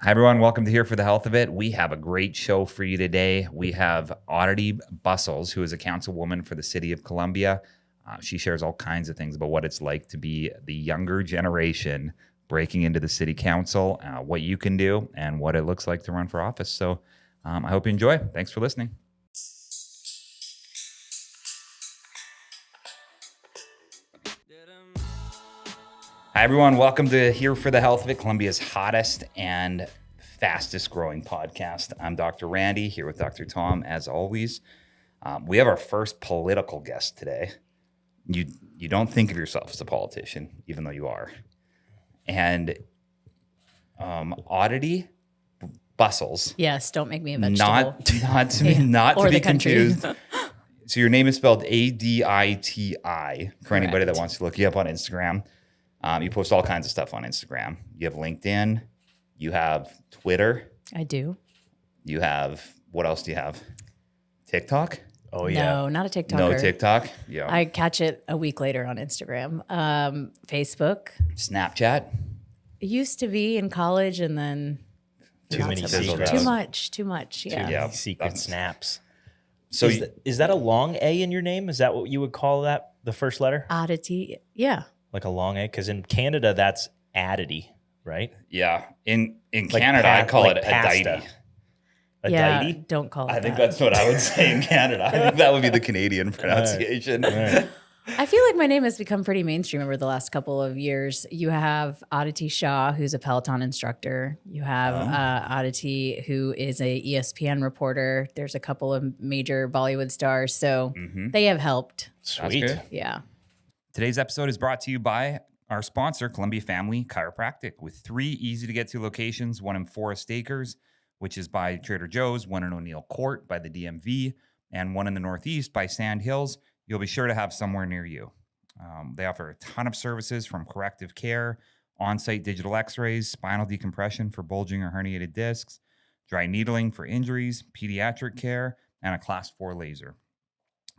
Hi, everyone. Welcome to Here for the Health of It. We have a great show for you today. We have Aditi Bussells, who is a councilwoman for the city of Columbia. She shares all kinds of things about what it's like to be the younger generation breaking into the city council, what you can do, and what it looks like to run for office. So I hope you enjoy. Thanks for listening. Hi, everyone. Welcome to Here for the Health of It, Columbia's hottest and fastest growing podcast. I'm Dr. Randy, here with Dr. Tom, as always. We have our first political guest today. You don't think of yourself as a politician, even though you are. And Aditi Bussells. Yes, don't make me a vegetable. Not to be country. confused. So your name is spelled Aditi for anybody that Correct. wants to look you up on Instagram. You post all kinds of stuff on Instagram. You have LinkedIn. You have Twitter. I do. You have, what else do you have? TikTok? Oh, yeah. No, not a TikToker. No TikTok? Yeah. I catch it a week later on Instagram. Facebook. Snapchat? It used to be in college and then Too many secrets. Too much. Yeah. Yeah. Secret snaps. So Is that a long A in your name? Is that what you would call that, the first letter? Aditi. Yeah. Like a long A? Because in Canada, that's Aditi, right? yeah, in Like Canada, I call like it pasta. Aditi. Don't call it I think that. that's what I would say in Canada. I think that would be the Canadian pronunciation. All right. I feel like my name has become pretty mainstream over the last couple of years. You have Aditi Shah, who's a Peloton instructor. You have Aditi, who is a ESPN reporter. There's a couple of major Bollywood stars. So they have helped. Sweet. That's good. Yeah. Today's episode is brought to you by our sponsor, Columbia Family Chiropractic, with 3 easy-to-get-to locations, one in Forest Acres, which is by Trader Joe's, one in O'Neill Court by the DMV, and one in the Northeast by Sand Hills. You'll be sure to have somewhere near you. They offer a ton of services from corrective care, on-site digital x-rays, spinal decompression for bulging or herniated discs, dry needling for injuries, pediatric care, and a Class 4 laser.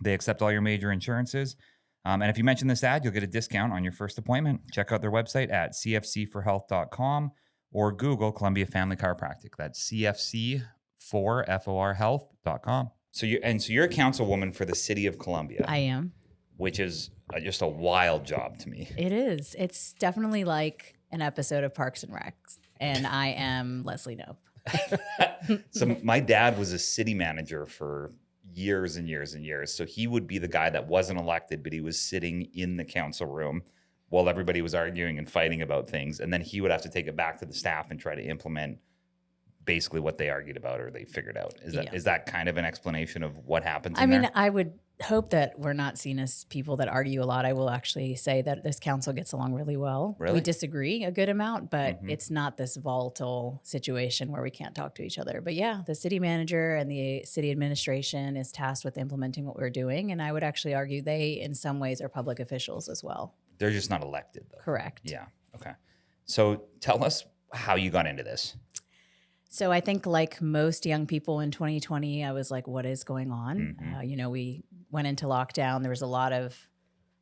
They accept all your major insurances. And if you mention this ad, you'll get a discount on your first appointment. Check out their website at cfc4health.com or Google Columbia Family Chiropractic. That's cfc4health.com. So you're a councilwoman for the city of Columbia. I am. Which is just a wild job to me. It is. It's definitely like an episode of Parks and Recs. And I am Leslie Knope. So my dad was a city manager for years and years and years. So he would be the guy that wasn't elected, but he was sitting in the council room while everybody was arguing and fighting about things. And then he would have to take it back to the staff and try to implement basically what they argued about or they figured out. Is that kind of an explanation of what happens in there? I would hope that we're not seen as people that argue a lot. I will actually say that this council gets along really well. Really? We disagree a good amount, but it's not this volatile situation where we can't talk to each other. But yeah, the city manager and the city administration is tasked with implementing what we're doing. And I would actually argue they, in some ways, are public officials as well. They're just not elected, though. Correct. Yeah. Okay. So tell us how you got into this. So I think like most young people in 2020, I was like, what is going on? We went into lockdown. There was a lot of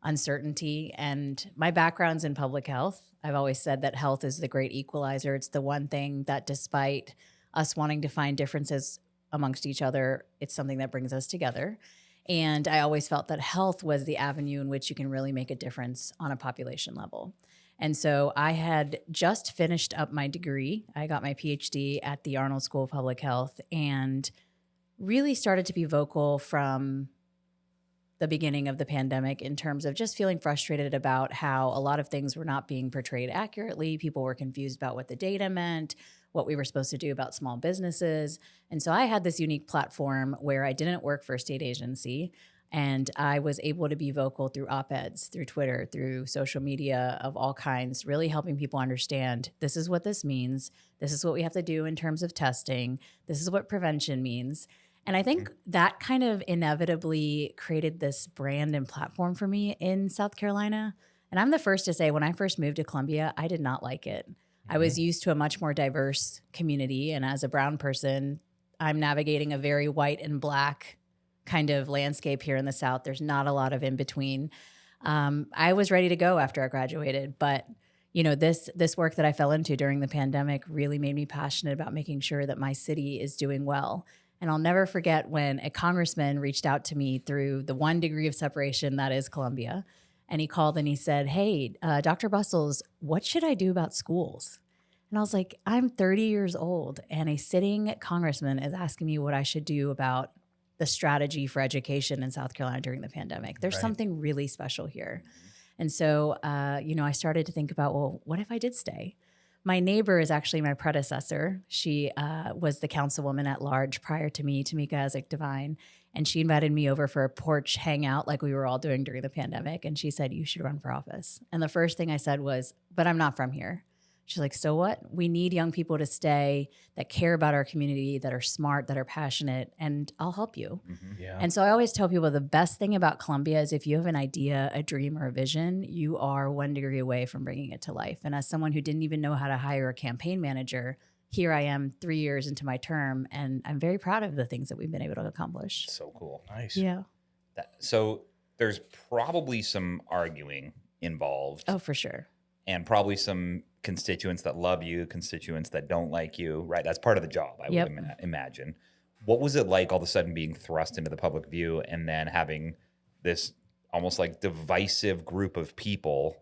uncertainty. And my background's in public health. I've always said that health is the great equalizer. It's the one thing that despite us wanting to find differences amongst each other, it's something that brings us together. And I always felt that health was the avenue in which you can really make a difference on a population level. And so I had just finished up my degree. I got my PhD at the Arnold School of Public Health and really started to be vocal from the beginning of the pandemic in terms of just feeling frustrated about how a lot of things were not being portrayed accurately. People were confused about what the data meant, what we were supposed to do about small businesses. And so I had this unique platform where I didn't work for a state agency. And I was able to be vocal through op-eds, through Twitter, through social media of all kinds, really helping people understand this is what this means. This is what we have to do in terms of testing. This is what prevention means. And I think that kind of inevitably created this brand and platform for me in South Carolina. And I'm the first to say, when I first moved to Columbia, I did not like it. I was used to a much more diverse community. And as a brown person, I'm navigating a very white and black kind of landscape here in the South. There's not a lot of in between. I was ready to go after I graduated, but this work that I fell into during the pandemic really made me passionate about making sure that my city is doing well. And I'll never forget when a congressman reached out to me through the 1 degree of separation that is Columbia. And he called and he said, "Hey, Dr. Bussells, what should I do about schools?" And I was like, I'm 30 years old and a sitting congressman is asking me what I should do about the strategy for education in South Carolina during the pandemic. There's something really special here. And so, I started to think about, well, what if I did stay? My neighbor is actually my predecessor. She was the councilwoman at large prior to me, Tamika Isaac Devine. And she invited me over for a porch hangout like we were all doing during the pandemic. And she said, "You should run for office." And the first thing I said was, "But I'm not from here." She's like, "So what? We need young people to stay that care about our community, that are smart, that are passionate, and I'll help you." Yeah. And so I always tell people the best thing about Columbia is if you have an idea, a dream, or a vision, you are 1 degree away from bringing it to life. And as someone who didn't even know how to hire a campaign manager, here I am 3 years into my term, and I'm very proud of the things that we've been able to accomplish. So cool. Nice. Yeah. So there's probably some arguing involved. Oh, for sure. And probably some constituents that love you, constituents that don't like you, right? That's part of the job, I would imagine. What was it like all of a sudden being thrust into the public view and then having this almost like divisive group of people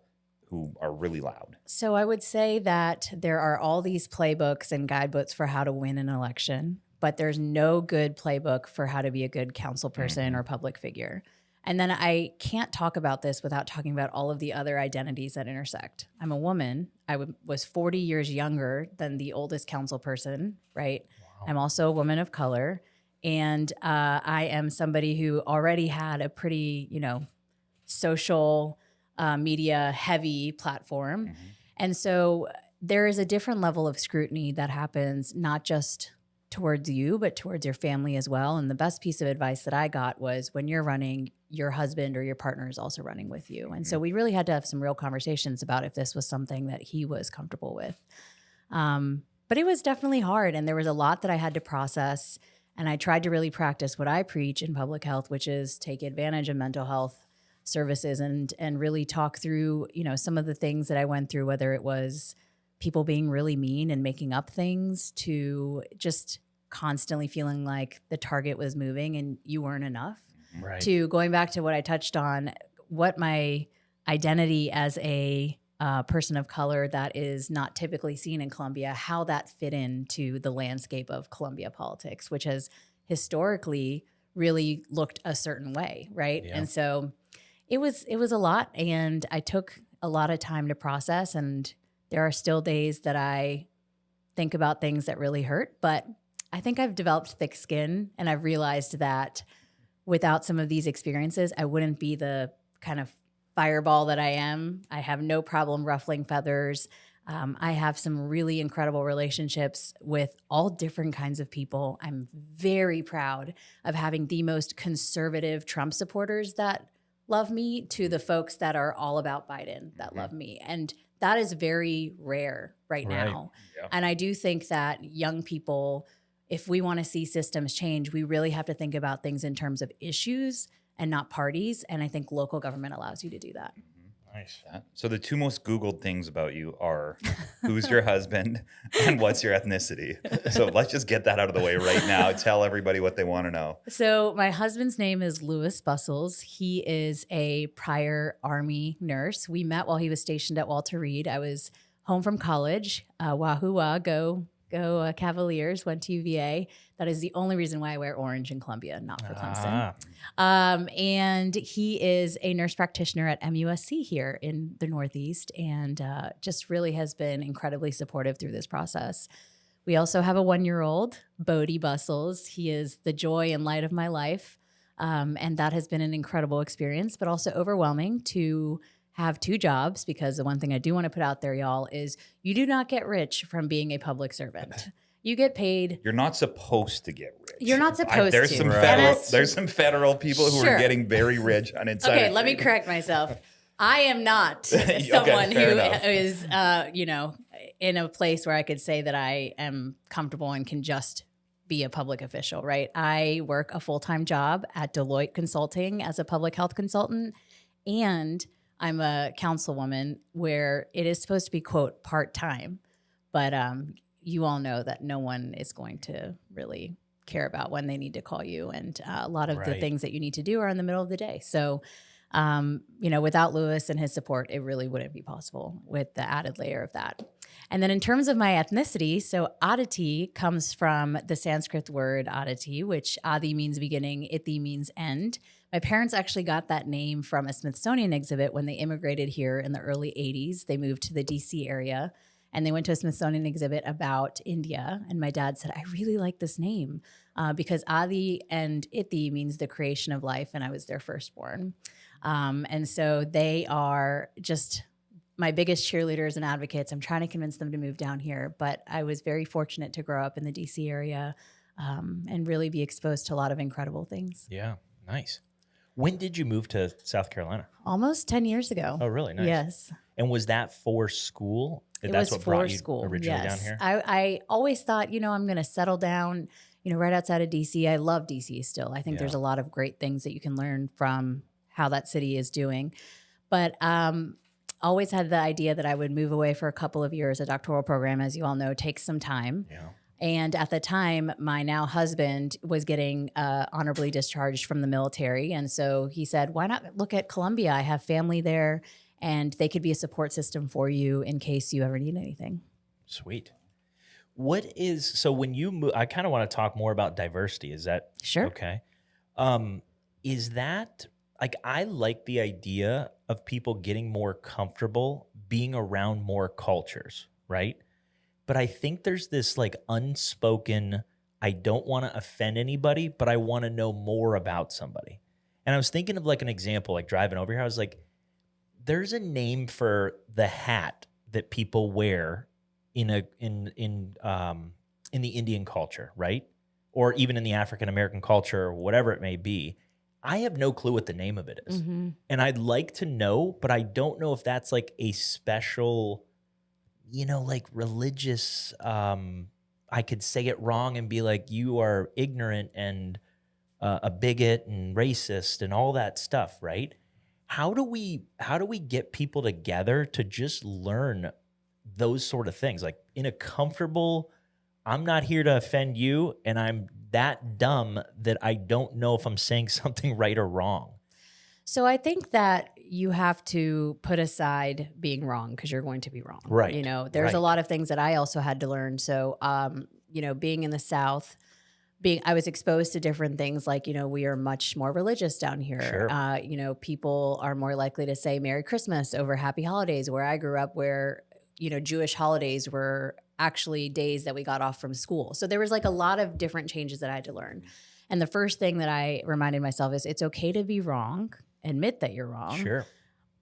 who are really loud? So I would say that there are all these playbooks and guidebooks for how to win an election, but there's no good playbook for how to be a good council person or public figure. And then I can't talk about this without talking about all of the other identities that intersect. I'm a woman. I was 40 years younger than the oldest council person, right? Wow. I'm also a woman of color. And I am somebody who already had a pretty, social media heavy platform. And so there is a different level of scrutiny that happens not just towards you, but towards your family as well. And the best piece of advice that I got was when you're running, your husband or your partner is also running with you. And so we really had to have some real conversations about if this was something that he was comfortable with. But it was definitely hard. And there was a lot that I had to process. And I tried to really practice what I preach in public health, which is take advantage of mental health services and really talk through, some of the things that I went through, whether it was people being really mean and making up things to just constantly feeling like the target was moving and you weren't enough. Right. To going back to what I touched on, what my identity as a person of color that is not typically seen in Columbia, how that fit into the landscape of Columbia politics, which has historically really looked a certain way, right? Yeah. And so it was a lot, and I took a lot of time to process, and there are still days that I think about things that really hurt, but I think I've developed thick skin, and I've realized that without some of these experiences, I wouldn't be the kind of fireball that I am. I have no problem ruffling feathers. I have some really incredible relationships with all different kinds of people. I'm very proud of having the most conservative Trump supporters that love me to the folks that are all about Biden that love me. And that is very rare right now. Yeah. And I do think that young people, if we want to see systems change, we really have to think about things in terms of issues and not parties. And I think local government allows you to do that. Nice. So the two most Googled things about you are who's your husband and what's your ethnicity. So let's just get that out of the way right now. Tell everybody what they want to know. So my husband's name is Louis Bussells. He is a prior Army nurse. We met while he was stationed at Walter Reed. I was home from college. Wahoo, go Cavaliers, went to UVA. That is the only reason why I wear orange in Columbia, not for Clemson. And he is a nurse practitioner at MUSC here in the Northeast, and just really has been incredibly supportive through this process. We also have a 1-year-old, Bodie Bussells. He is the joy and light of my life. And that has been an incredible experience, but also overwhelming to have 2 jobs, because the one thing I do want to put out there, y'all, is you do not get rich from being a public servant. You get paid. You're not supposed to get rich. You're not supposed there's to. Some Right. federal, there's some federal people who Sure. are getting very rich on insider Okay, let me trading. correct myself. I am not Okay, someone fair who enough. is, in a place where I could say that I am comfortable and can just be a public official, right? I work a full-time job at Deloitte Consulting as a public health consultant, and I'm a councilwoman where it is supposed to be, quote, part-time. But you all know that no one is going to really care about when they need to call you. And a lot of the Right. things that you need to do are in the middle of the day. So, without Lewis and his support, it really wouldn't be possible with the added layer of that. And then in terms of my ethnicity, so Aditi comes from the Sanskrit word Aditi, which Adi means beginning, Iti means end. My parents actually got that name from a Smithsonian exhibit when they immigrated here in the early 80s. They moved to the DC area and they went to a Smithsonian exhibit about India. And my dad said, I really like this name because Adi and Iti means the creation of life. And I was their firstborn. And so they are just my biggest cheerleaders and advocates. I'm trying to convince them to move down here, but I was very fortunate to grow up in the DC area and really be exposed to a lot of incredible things. Yeah, nice. When did you move to South Carolina? Almost 10 years ago. Oh, really? Nice. Yes. And was that for school? It That's was what brought for you school. originally Yes. down here? I always thought, I'm going to settle down, right outside of DC. I love DC still. I think there's a lot of great things that you can learn from how that city is doing. But always had the idea that I would move away for a couple of years. A doctoral program, as you all know, takes some time. Yeah. And at the time, my now husband was getting honorably discharged from the military. And so he said, why not look at Columbia? I have family there and they could be a support system for you in case you ever need anything. Sweet. So when you move, I kind of want to talk more about diversity. Is that Sure. okay? Is that I like the idea of people getting more comfortable being around more cultures, right? But I think there's this unspoken, I don't want to offend anybody, but I want to know more about somebody. And I was thinking of an example, driving over here, I was like, there's a name for the hat that people wear in the Indian culture, right? Or even in the African American culture, or whatever it may be. I have no clue what the name of it is. Mm-hmm. And I'd like to know, but I don't know if that's a special, religious, I could say it wrong and be like, you are ignorant and a bigot and racist and all that stuff, right? How do we get people together to just learn those sort of things? In a comfortable, I'm not here to offend you, and I'm that dumb that I don't know if I'm saying something right or wrong. So I think that you have to put aside being wrong because you're going to be wrong. Right. There's a Right. lot of things that I also had to learn. So, being in the South, I was exposed to different things we are much more religious down here. Sure. People are more likely to say Merry Christmas over Happy Holidays, where I grew up where, Jewish holidays were actually days that we got off from school. So there was a lot of different changes that I had to learn. And the first thing that I reminded myself is it's okay to be wrong, admit that you're wrong. Sure.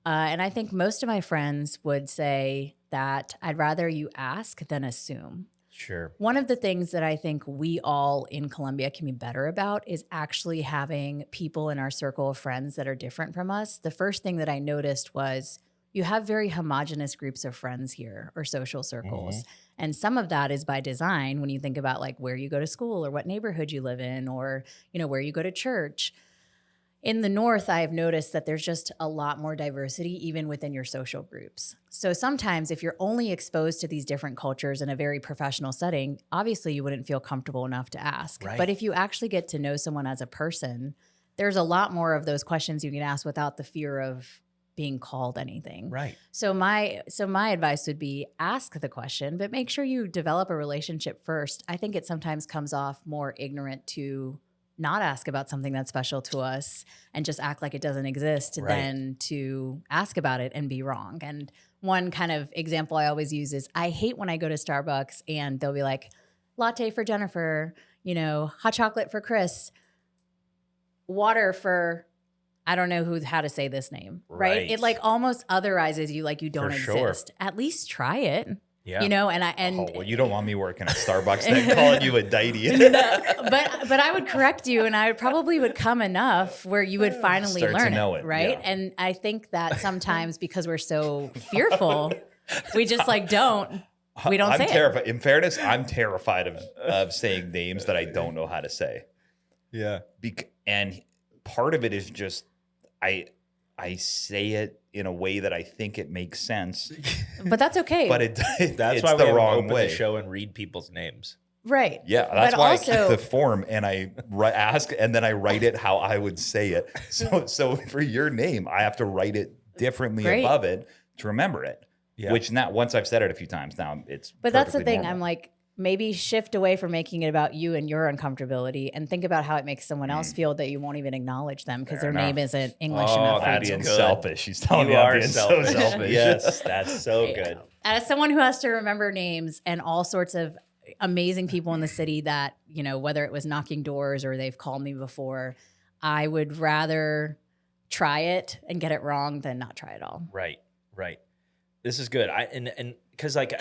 And I think most of my friends would say that I'd rather you ask than assume. Sure. One of the things that I think we all in Columbia can be better about is actually having people in our circle of friends that are different from us. The first thing that I noticed was you have very homogenous groups of friends here or social circles. Mm-hmm. And some of that is by design when you think about where you go to school or what neighborhood you live in or, where you go to church. In the North, I've noticed that there's just a lot more diversity even within your social groups. So sometimes if you're only exposed to these different cultures in a very professional setting, obviously you wouldn't feel comfortable enough to ask. Right. But if you actually get to know someone as a person, there's a lot more of those questions you can ask without the fear of being called anything. Right. So my advice would be ask the question, but make sure you develop a relationship first. I think it sometimes comes off more ignorant to not ask about something that's special to us and just act like it doesn't exist Right. than to ask about it and be wrong. And one kind of example I always use is I hate when I go to Starbucks and they'll be like, latte for Jennifer, hot chocolate for Chris, water for, I don't know how to say this name, right? It almost otherizes you you don't For sure. exist. At least try it. Yeah. You don't want me working at Starbucks then calling you a deity. But I would correct you, and I probably would come enough where you would finally Start to learn know it, right? yeah. And I think that sometimes because we're so fearful, we just don't. We don't I'm say terrified. In fairness, I'm terrified of saying names that I don't know how to say. Yeah. And part of it is just I say it in a way that I think it makes sense, But that's okay. but That's it's why we the have wrong open way. the show and read people's names. Right. Yeah, that's But why I also, keep the form and I ask and then I write it how I would say it. So for your name, I have to write it differently Great. above it to remember it. Yeah. Which now, once I've said it a few times, now it's. but that's the perfectly thing. normal. I'm like, maybe shift away from making it about you and your uncomfortability and think about how it makes someone else feel that you won't even acknowledge them because Fair their name enough. isn't English Oh, enough for that's you. being good. selfish. She's telling me You I'm are being selfish. so selfish. Yes, that's so Yeah. good. As someone who has to remember names and all sorts of amazing people in the city that, you know, whether it was knocking doors or they've called me before, I would rather try it and get it wrong than not try at all. Right. This is good. And because like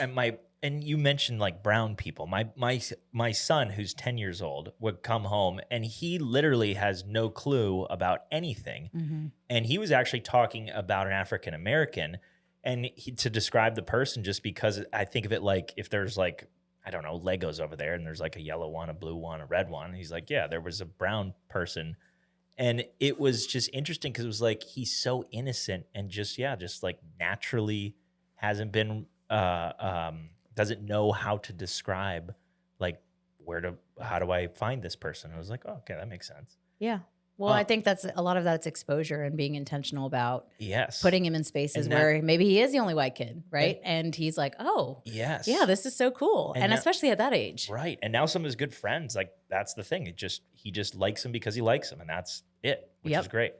and you mentioned like brown people. My son, who's 10 years old, would come home and he literally has no clue about anything. Mm-hmm. And he was actually talking about an African American, and to describe the person, just because I think of it like if there's like, I don't know, Legos over there, and there's like a yellow one, a blue one, a red one. And he's like, yeah, there was a brown person. And it was just interesting because it was like he's so innocent and just like naturally hasn't been doesn't know how to describe like how do I find this person. I was like, oh, okay, that makes sense. Yeah. Well, I think that's a lot of that's exposure and being intentional about Yes, putting him in spaces where maybe he is the only white kid, right? And he's like, oh, yes, yeah, this is so cool. And now, especially at that age. Right. And now some of his good friends, like that's the thing. He just likes him because he likes him, and that's it, which is great.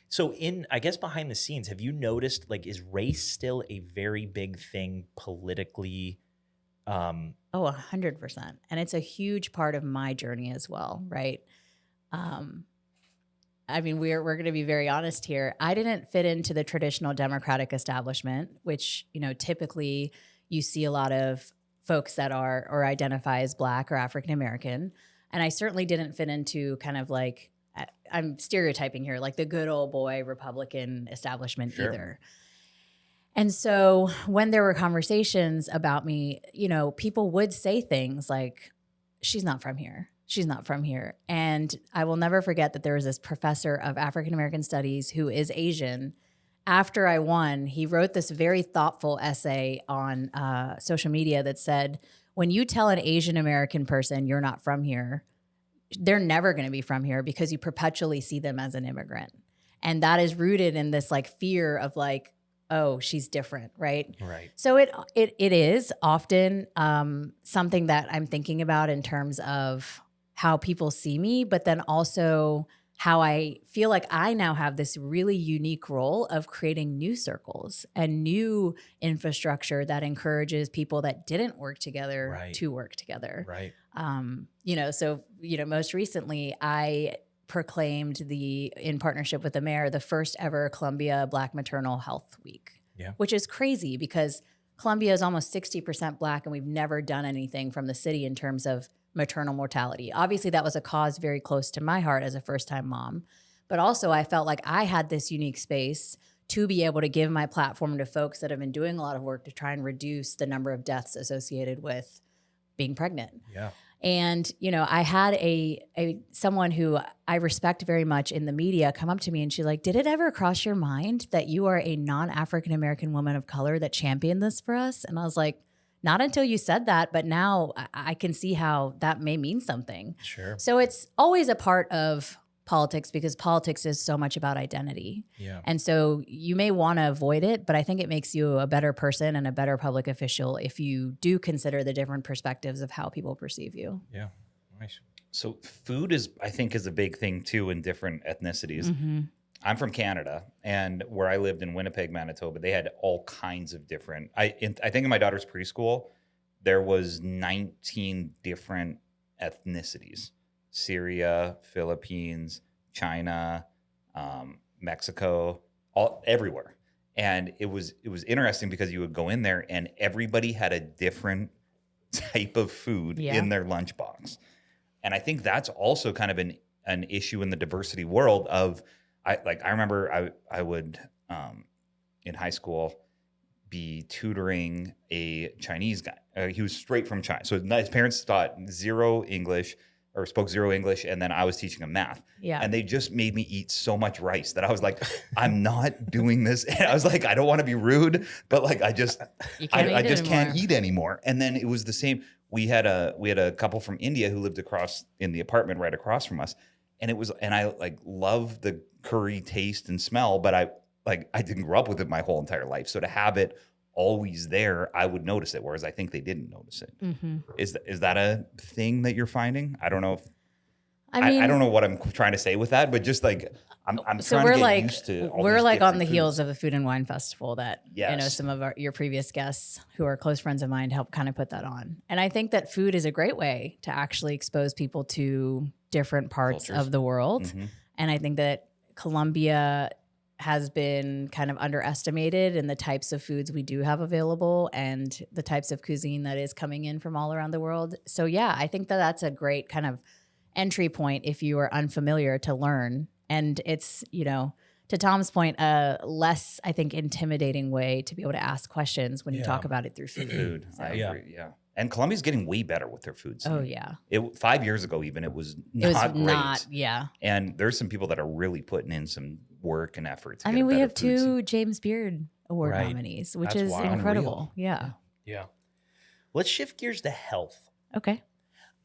So I guess behind the scenes, have you noticed, like, is race still a very big thing politically? Oh, 100%. And it's a huge part of my journey as well, right? I mean, we're going to be very honest here. I didn't fit into the traditional Democratic establishment, which, you know, typically you see a lot of folks that are or identify as Black or African American. And I certainly didn't fit into kind of like, I'm stereotyping here, like the good old boy Republican establishment either. And so when there were conversations about me, you know, people would say things like, she's not from here. She's not from here. And I will never forget that there was this professor of African American studies who is Asian. After I won, he wrote this very thoughtful essay on social media that said, when you tell an Asian American person you're not from here, they're never going to be from here because you perpetually see them as an immigrant. And that is rooted in this like fear of like, oh, she's different, right? Right. So it is often something that I'm thinking about in terms of how people see me, but then also how I feel like I now have this really unique role of creating new circles and new infrastructure that encourages people that didn't work together to work together. Right. You know, so, you know, most recently I proclaimed in partnership with the mayor, the first ever Columbia Black Maternal Health Week, which is crazy because Columbia is almost 60% Black and we've never done anything from the city in terms of maternal mortality. Obviously, that was a cause very close to my heart as a first-time mom, but also I felt like I had this unique space to be able to give my platform to folks that have been doing a lot of work to try and reduce the number of deaths associated with being pregnant. Yeah. And, you know, I had someone who I respect very much in the media come up to me and she's like, did it ever cross your mind that you are a non-African-American woman of color that championed this for us? And I was like, not until you said that, but now I can see how that may mean something. Sure. So it's always a part of politics because politics is so much about identity. Yeah. And so you may want to avoid it, but I think it makes you a better person and a better public official if you do consider the different perspectives of how people perceive you. Yeah. Nice. So food I think is a big thing too in different ethnicities. Mm-hmm. I'm from Canada, and where I lived in Winnipeg, Manitoba, they had all kinds of different. I think in my daughter's preschool, there was 19 different ethnicities: Syria, Philippines, China, Mexico, everywhere. And it was interesting because you would go in there, and everybody had a different type of food in their lunchbox. And I think that's also kind of an issue in the diversity world of. I remember I would in high school be tutoring a Chinese guy. He was straight from China, so his parents taught zero English. or spoke zero English, and then I was teaching them math. Yeah. And they just made me eat so much rice that I was like, I'm not doing this. And I was like, I don't want to be rude, but like, I just can't eat anymore. And then it was the same. We had a couple from India who lived across in the apartment right across from us. And I like love the curry taste and smell, but I didn't grow up with it my whole entire life. So to have it always there, I would notice it, whereas I think they didn't notice it. Mm-hmm. Is that a thing that you're finding? I don't know if I mean, I don't know what I'm trying to say with that, but just like I'm so trying we're to get like used to all we're these like on different the heels foods. of the Food and Wine Festival that Yes. some of your previous guests who are close friends of mine helped kind of put that on. And I think that food is a great way to actually expose people to different parts Cultures. of the world. Mhm. And I think that Colombia has been kind of underestimated in the types of foods we do have available and the types of cuisine that is coming in from all around the world. So yeah, I think that that's a great kind of entry point if you are unfamiliar to learn. And it's, to Tom's point, a less, I think, intimidating way to be able to ask questions when you talk about it through food. Food. So. I agree. Yeah. And Colombia's getting way better with their food scene. Oh yeah. 5 years ago, even it was It not was great. not, yeah. And there's some people that are really putting in some work and effort. To I get mean, a we better have food scene. 2 James Beard Award Right. nominees, which That's is wild. incredible. Yeah. Yeah. Let's shift gears to health. Okay.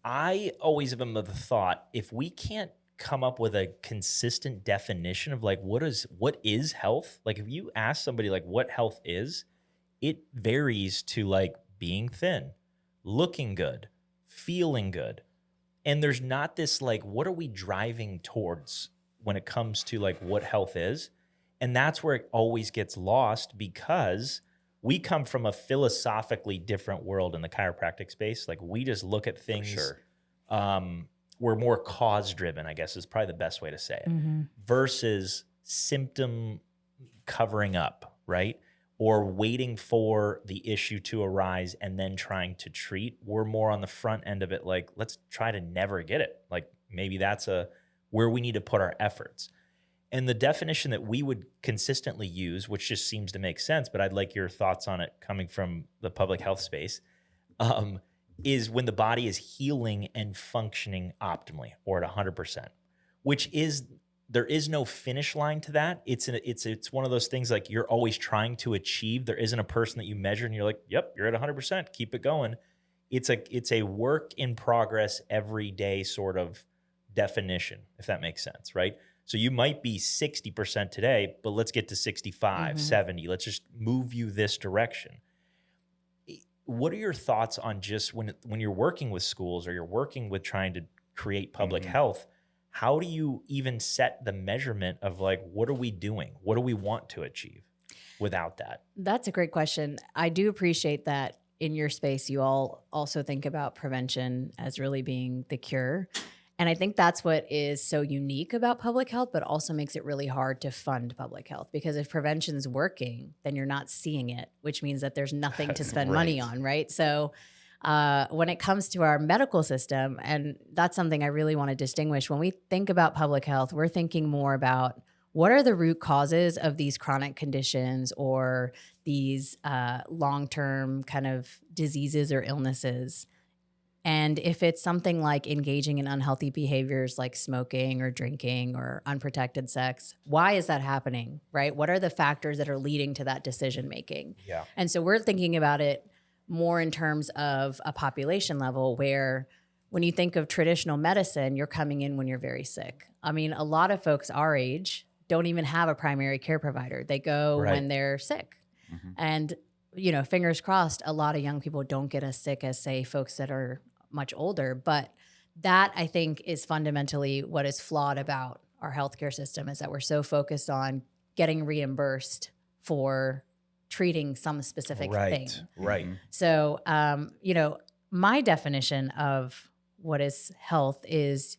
I always have been of the thought, if we can't come up with a consistent definition of like what is health, like if you ask somebody like what health is, it varies to like being thin, looking good, feeling good. And there's not this like, what are we driving towards when it comes to like what health is? And that's where it always gets lost because we come from a philosophically different world in the chiropractic space. Like we just look at things. For sure. We're more cause driven, I guess is probably the best way to say it, Mm-hmm. versus symptom covering up, right? Or waiting for the issue to arise and then trying to treat. We're more on the front end of it. Like, let's try to never get it. Like maybe that's where we need to put our efforts. And the definition that we would consistently use, which just seems to make sense, but I'd like your thoughts on it coming from the public health space, is when the body is healing and functioning optimally or at 100%, which is, there is no finish line to that. It's one of those things like you're always trying to achieve. There isn't a person that you measure and you're like, yep, you're at 100%, keep it going. It's a work in progress every day sort of definition, if that makes sense, right? So you might be 60% today, but let's get to 65, 70. Let's just move you this direction. What are your thoughts on just when you're working with schools or you're working with trying to create public health, how do you even set the measurement of like, what are we doing? What do we want to achieve without that? That's a great question. I do appreciate that in your space, you all also think about prevention as really being the cure. And I think that's what is so unique about public health, but also makes it really hard to fund public health. Because if prevention's working, then you're not seeing it, which means that there's nothing to spend money on, right? So when it comes to our medical system, and that's something I really want to distinguish, when we think about public health, we're thinking more about what are the root causes of these chronic conditions or these long-term kind of diseases or illnesses. And if it's something like engaging in unhealthy behaviors like smoking or drinking or unprotected sex, why is that happening, right? What are the factors that are leading to that decision making? Yeah. And so we're thinking about it more in terms of a population level where when you think of traditional medicine, you're coming in when you're very sick. I mean, a lot of folks our age don't even have a primary care provider. They go when they're sick. And, fingers crossed, a lot of young people don't get as sick as, say, folks that are much older. But that, I think, is fundamentally what is flawed about our healthcare system, is that we're so focused on getting reimbursed for treating some specific thing. Right. So, my definition of what is health is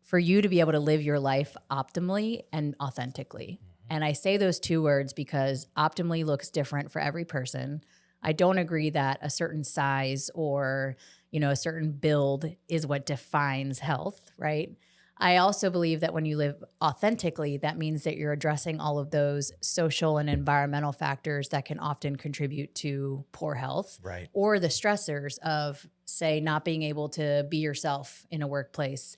for you to be able to live your life optimally and authentically. And I say those two words because optimally looks different for every person. I don't agree that a certain size or, a certain build is what defines health, right? I also believe that when you live authentically, that means that you're addressing all of those social and environmental factors that can often contribute to poor health, Right. or the stressors of, say, not being able to be yourself in a workplace.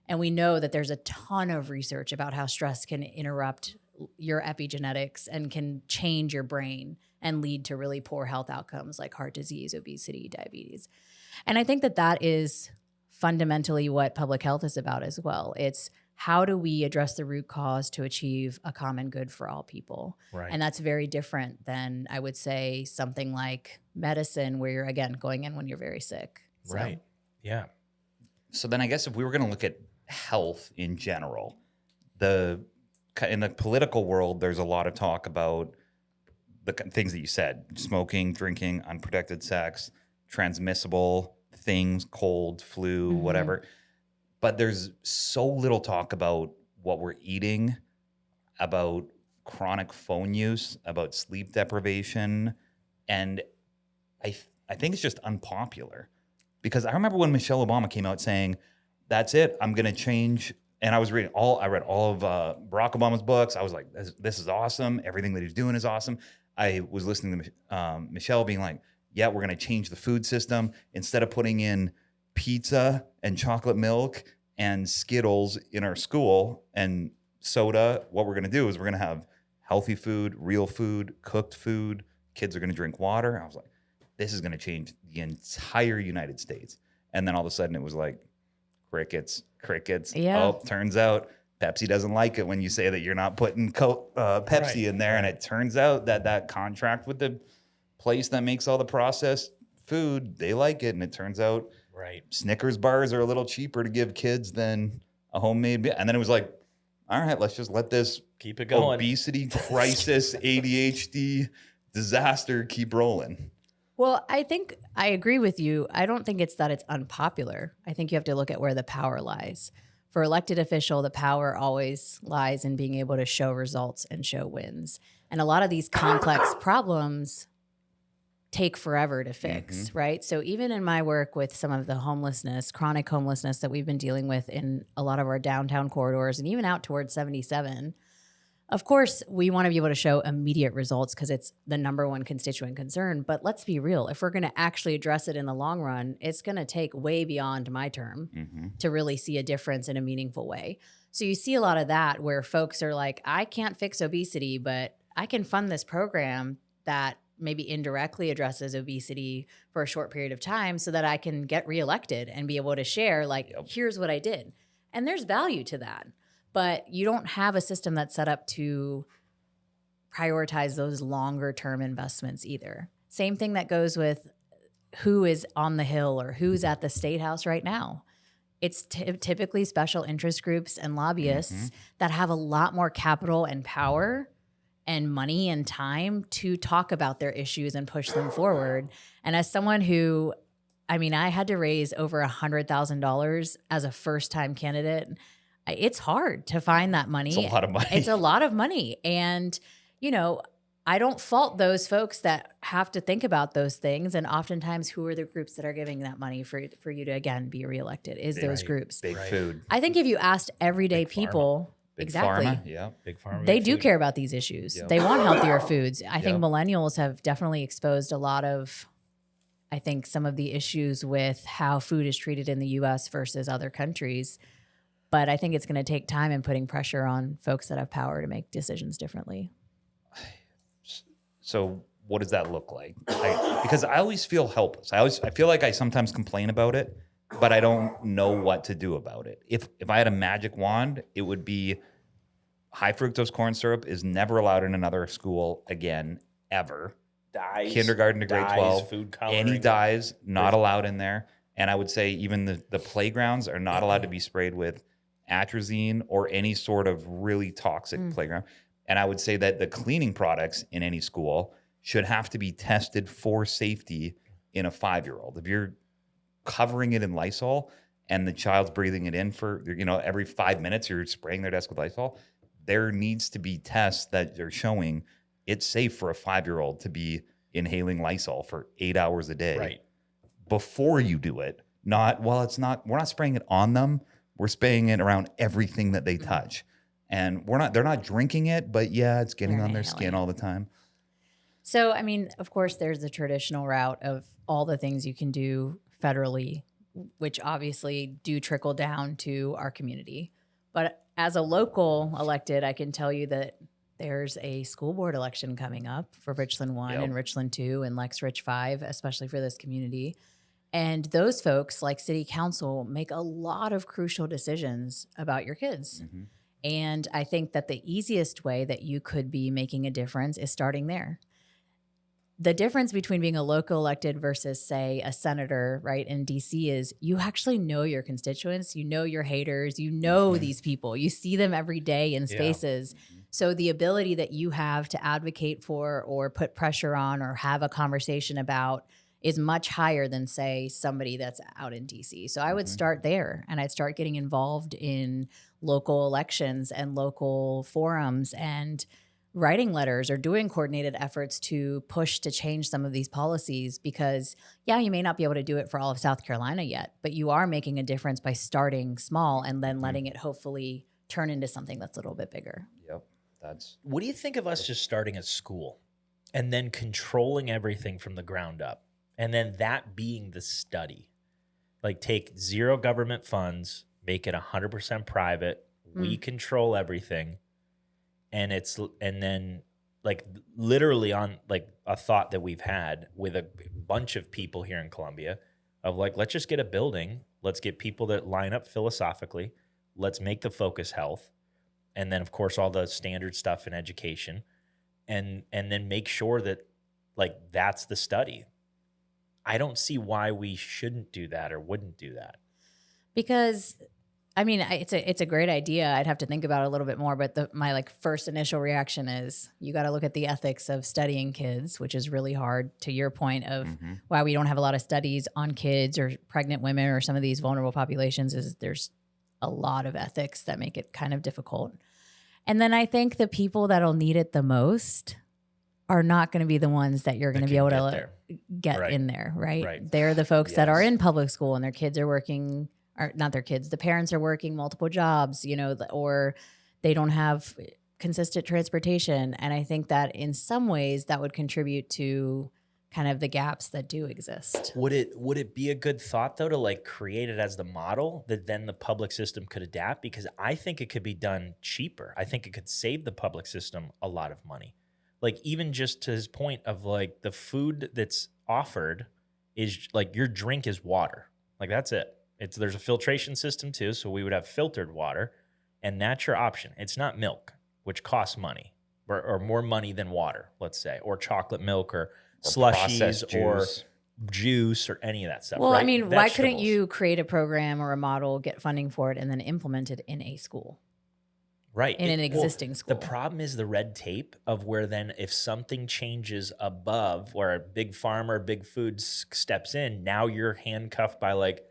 And we know that there's a ton of research about how stress can interrupt your epigenetics and can change your brain and lead to really poor health outcomes like heart disease, obesity, diabetes. And I think that that is fundamentally what public health is about as well. It's how do we address the root cause to achieve a common good for all people? Right. And that's very different than, I would say, something like medicine, where you're, again, going in when you're very sick. So. Right. Yeah. So then I guess if we were going to look at health in general, in the political world, there's a lot of talk about the things that you said: smoking, drinking, unprotected sex, transmissible things, cold, flu, whatever. But there's so little talk about what we're eating, about chronic phone use, about sleep deprivation. And I think it's just unpopular, because I remember when Michelle Obama came out saying, that's it, I'm going to change. And I read all of Barack Obama's books. I was like, this is awesome. Everything that he's doing is awesome. I was listening to Michelle being like, yeah, we're going to change the food system. Instead of putting in pizza and chocolate milk and Skittles in our school and soda, what we're going to do is we're going to have healthy food, real food, cooked food. Kids are going to drink water. I was like, this is going to change the entire United States. And then all of a sudden it was like crickets. Yeah. Oh, turns out Pepsi doesn't like it when you say that you're not putting Pepsi in there. Right. And it turns out that contract with the place that makes all the processed food, they like it. And it turns out Snickers bars are a little cheaper to give kids than a homemade. And then it was like, all right, let's just let this keep it going. Obesity crisis, ADHD disaster keep rolling. Well, I think I agree with you. I don't think it's that it's unpopular. I think you have to look at where the power lies. For elected official, the power always lies in being able to show results and show wins. And a lot of these complex problems take forever to fix, right? So even in my work with some of the homelessness, chronic homelessness that we've been dealing with in a lot of our downtown corridors and even out towards 77, of course, we want to be able to show immediate results because it's the number one constituent concern. But let's be real. If we're going to actually address it in the long run, it's going to take way beyond my term to really see a difference in a meaningful way. So you see a lot of that where folks are like, I can't fix obesity, but I can fund this program that maybe indirectly addresses obesity for a short period of time so that I can get reelected and be able to share, like, here's what I did. And there's value to that. But you don't have a system that's set up to prioritize those longer term investments either. Same thing that goes with who is on the Hill or who's at the State House right now. It's typically special interest groups and lobbyists that have a lot more capital and power and money and time to talk about their issues and push them forward. And as someone who, I mean, I had to raise over $100,000 as a first-time candidate. It's hard to find that money. It's a lot of money. It's a lot of money. And, you know, I don't fault those folks that have to think about those things. And oftentimes, who are the groups that are giving that money for you to, again, be reelected is those groups. Big food. I think if you asked everyday people, Big exactly. Pharma, yeah. Big pharma. They do care about these issues. Yep. They want healthier foods. I think Yep. millennials have definitely exposed a lot of, I think, some of the issues with how food is treated in the U.S. versus other countries. But I think it's going to take time and putting pressure on folks that have power to make decisions differently. So what does that look like? Because I always feel helpless. I feel like I sometimes complain about it, but I don't know what to do about it. If I had a magic wand, it would be high fructose corn syrup is never allowed in another school again, ever. Dyes, Kindergarten to grade 12. food coloring. Any dyes, not allowed in there. And I would say even the playgrounds are not allowed to be sprayed with atrazine or any sort of really toxic playground. And I would say that the cleaning products in any school should have to be tested for safety in a 5-year-old. If you're covering it in Lysol and the child's breathing it in for, every 5 minutes you're spraying their desk with Lysol, there needs to be tests that are showing it's safe for a 5-year-old to be inhaling Lysol for 8 hours a day. Right. Before you do it. We're not spraying it on them, we're spraying it around everything that they touch. And they're not drinking it, but yeah, it's getting They're on their inhaling skin it. all the time. So, I mean, of course, there's the traditional route of all the things you can do federally, which obviously do trickle down to our community. But as a local elected, I can tell you that there's a school board election coming up for Richland 1 Yep. and Richland 2 and Lex Rich 5, especially for this community. And those folks, like city council, make a lot of crucial decisions about your kids. And I think that the easiest way that you could be making a difference is starting there. The difference between being a local elected versus, say, a senator, right, in DC is you actually know your constituents, you know your haters, you know these people, you see them every day in spaces. So the ability that you have to advocate for or put pressure on or have a conversation about is much higher than, say, somebody that's out in DC. So I would start there, and I'd start getting involved in local elections and local forums and writing letters or doing coordinated efforts to push to change some of these policies, because you may not be able to do it for all of South Carolina yet, but you are making a difference by starting small and then letting it hopefully turn into something that's a little bit bigger. Yep. What do you think of us just starting a school and then controlling everything from the ground up, and then that being the study? Like, take zero government funds, make it 100% private. We control everything. And then like literally on like a thought that we've had with a bunch of people here in Columbia of like, let's just get a building. Let's get people that line up philosophically. Let's make the focus health. And then of course, all the standard stuff in education, and then make sure that like, that's the study. I don't see why we shouldn't do that or wouldn't do that. Because I mean, it's a great idea. I'd have to think about it a little bit more, but my like first initial reaction is you got to look at the ethics of studying kids, which is really hard. To your point of why we don't have a lot of studies on kids or pregnant women or some of these vulnerable populations is there's a lot of ethics that make it kind of difficult. And then I think the people that'll need it the most are not going to be the ones that you're going to be able to get in there, right? They're the folks that are in public school and their kids are working. Or not their kids, the parents are working multiple jobs, or they don't have consistent transportation. And I think that in some ways that would contribute to kind of the gaps that do exist. Would it be a good thought though to like create it as the model that then the public system could adapt? Because I think it could be done cheaper. I think it could save the public system a lot of money. Like even just to his point of like the food that's offered is like your drink is water. Like that's it. There's a filtration system too, so we would have filtered water, and that's your option. It's not milk, which costs money, or more money than water, let's say, or chocolate milk, or slushies, or juice, or any of that stuff. Well, right? I mean, why couldn't you create a program or a model, get funding for it, and then implement it in a school? Right. In an existing school. The problem is the red tape of where then if something changes above, where a big pharma, big food steps in, now you're handcuffed by like,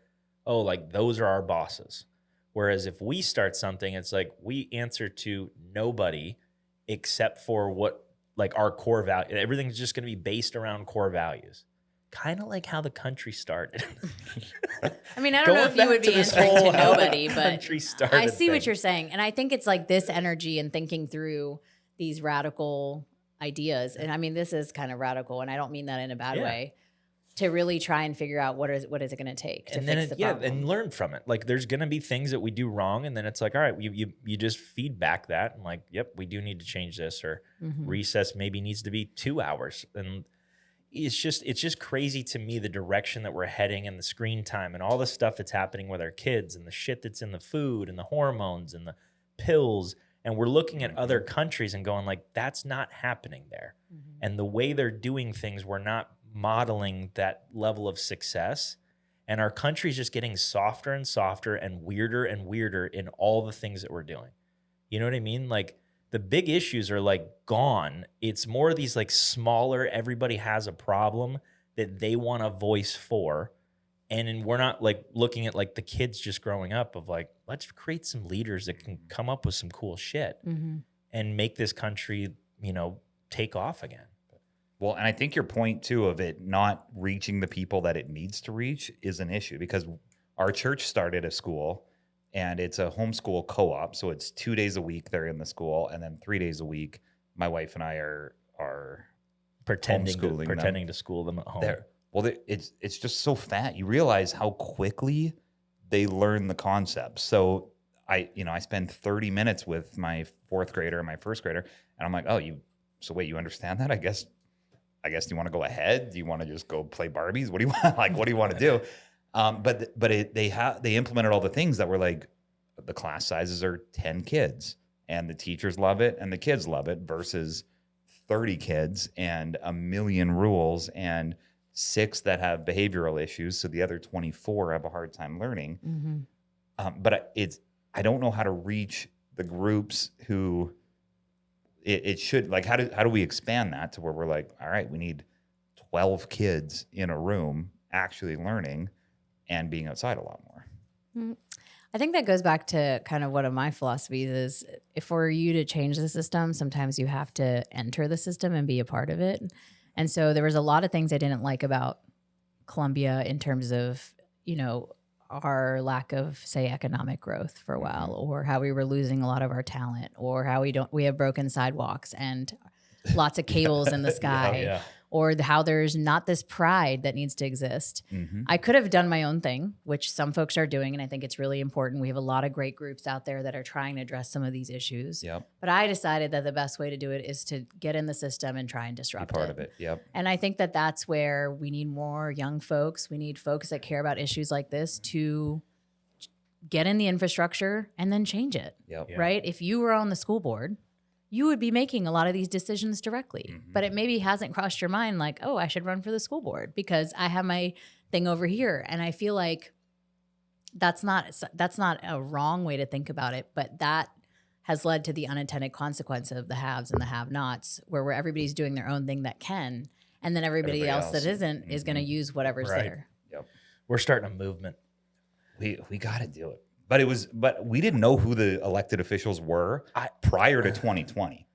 oh, like those are our bosses. Whereas if we start something, it's like we answer to nobody except for what like our core value. Everything's just going to be based around core values. Kind of like how the country started. I mean, I don't know if you would be answering to nobody, but I see what you're saying. And I think it's like this energy and thinking through these radical ideas. And I mean, this is kind of radical, and I don't mean that in a bad way. To really try and figure out what is it going to take to fix the problem. And learn from it. Like there's going to be things that we do wrong, and then it's like, all right, you just feedback that, and like, yep, we do need to change this, or recess maybe needs to be 2 hours, and it's just crazy to me the direction that we're heading, and the screen time, and all the stuff that's happening with our kids, and the shit that's in the food, and the hormones, and the pills, and we're looking at other countries and going like, that's not happening there, and the way they're doing things, we're not modeling that level of success, and our country's just getting softer and softer and weirder in all the things that we're doing. You know what I mean? Like the big issues are like gone. It's more of these like smaller, everybody has a problem that they want a voice for. And we're not like looking at like the kids just growing up of like, let's create some leaders that can come up with some cool shit and make this country, take off again. Well, and I think your point too of it not reaching the people that it needs to reach is an issue, because our church started a school and it's a homeschool co-op. So it's 2 days a week they're in the school, and then 3 days a week my wife and I are Pretending homeschooling to school them at home. It's just so fat. You realize how quickly they learn the concepts. So I spend 30 minutes with my fourth grader and my first grader, and I'm like, oh, you understand that? I guess you want to go ahead? Do you want to just go play Barbies? What do you want? Like, what do you want to do? They implemented all the things that were like, the class sizes are 10 kids and the teachers love it and the kids love it, versus 30 kids and a million rules and 6 that have behavioral issues. So the other 24 have a hard time learning. Mm-hmm. But I don't know how to reach the groups who it should, like, how do we expand that to where we're like, all right, we need 12 kids in a room actually learning and being outside a lot more. I think that goes back to kind of one of my philosophies is, if for you to change the system, sometimes you have to enter the system and be a part of it. And so there was a lot of things I didn't like about Columbia in terms of, our lack of, say, economic growth for a while, or how we were losing a lot of our talent, or how we have broken sidewalks and lots of cables in the sky, or how there's not this pride that needs to exist. I could have done my own thing, which some folks are doing, and I think it's really important. We have a lot of great groups out there that are trying to address some of these issues. But I decided that the best way to do it is to get in the system and try and disrupt Be part of it. And I think that that's where we need more young folks. We need folks that care about issues like this to get in the infrastructure and then change it, right? If you were on the school board, you would be making a lot of these decisions directly, but it maybe hasn't crossed your mind like, oh, I should run for the school board because I have my thing over here. And I feel like that's not a wrong way to think about it, but that has led to the unintended consequence of the haves and the have-nots, where everybody's doing their own thing that can, and then everybody else that isn't is going to use whatever's there. We're starting a movement. We got to do it. But we didn't know who the elected officials were prior to 2020.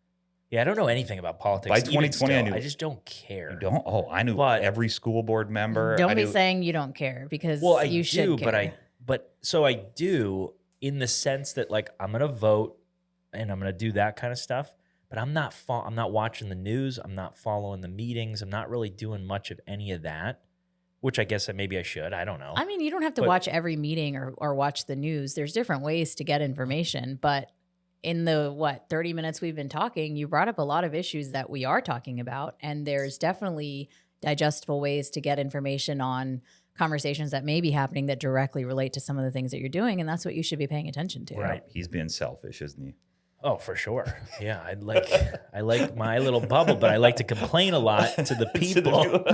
Yeah, I don't know anything about politics. By 2020, still, I knew. I just don't care. You don't? Oh, I knew every school board member. Don't be saying you don't care, because you should care. But I do, in the sense that, like, I'm going to vote and I'm going to do that kind of stuff, but I'm not watching the news. I'm not following the meetings. I'm not really doing much of any of that. Which I guess maybe I should. I don't know. I mean, you don't have to watch every meeting or watch the news. There's different ways to get information. But in the, 30 minutes we've been talking, you brought up a lot of issues that we are talking about. And there's definitely digestible ways to get information on conversations that may be happening that directly relate to some of the things that you're doing. And that's what you should be paying attention to. Right. He's being selfish, isn't he? Oh, for sure. Yeah, I like my little bubble, but I like to complain a lot to the people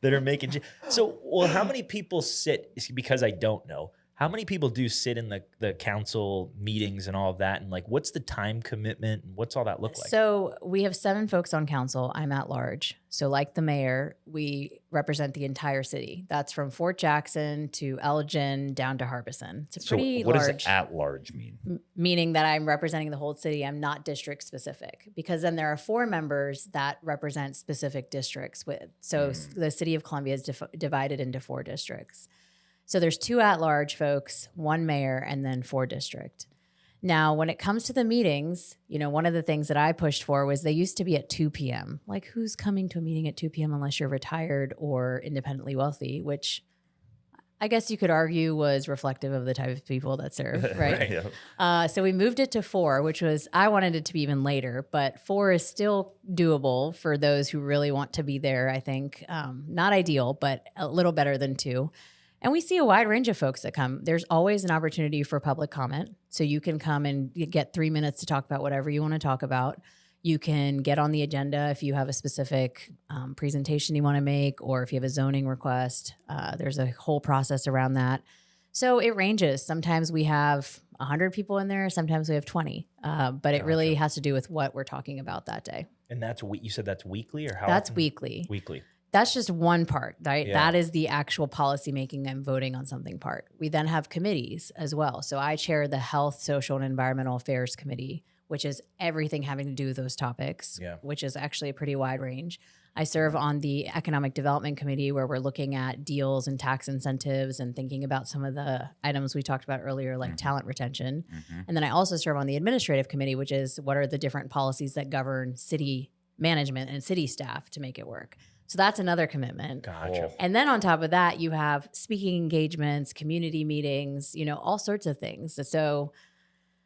that are making. So, well, how many people sit? Because I don't know. How many people do sit in the council meetings and all of that? And, like, what's the time commitment and what's all that look like? So we have 7 folks on council. I'm at large. So like the mayor, we represent the entire city. That's from Fort Jackson to Elgin down to Harbison. It's a pretty what large. Does at large mean? Meaning that I'm representing the whole city. I'm not district specific, because then there are 4 members that represent specific districts. So the city of Columbia is divided into 4 districts. So there's 2 at-large folks, 1 mayor, and then 4 district. Now, when it comes to the meetings, one of the things that I pushed for was they used to be at 2 p.m. Like, who's coming to a meeting at 2 p.m. unless you're retired or independently wealthy, which I guess you could argue was reflective of the type of people that serve, right? Right. So we moved it to 4, which was, I wanted it to be even later, but 4 is still doable for those who really want to be there, I think. Not ideal, but a little better than 2. And we see a wide range of folks that come. There's always an opportunity for public comment. So you can come and get 3 minutes to talk about whatever you want to talk about. You can get on the agenda if you have a specific presentation you want to make, or if you have a zoning request. There's a whole process around that. So it ranges. Sometimes we have 100 people in there. Sometimes we have 20. But it really has to do with what we're talking about that day. And you said that's weekly, or how? That's often? weekly. Weekly. That's just one part, right? Yeah. That is the actual policy making and voting on something part. We then have committees as well. So I chair the Health, Social, and Environmental Affairs Committee, which is everything having to do with those topics, which is actually a pretty wide range. I serve on the Economic Development Committee, where we're looking at deals and tax incentives and thinking about some of the items we talked about earlier, like talent retention. And then I also serve on the Administrative Committee, which is what are the different policies that govern city management and city staff to make it work. So that's another commitment. Gotcha. And then on top of that, you have speaking engagements, community meetings, all sorts of things. So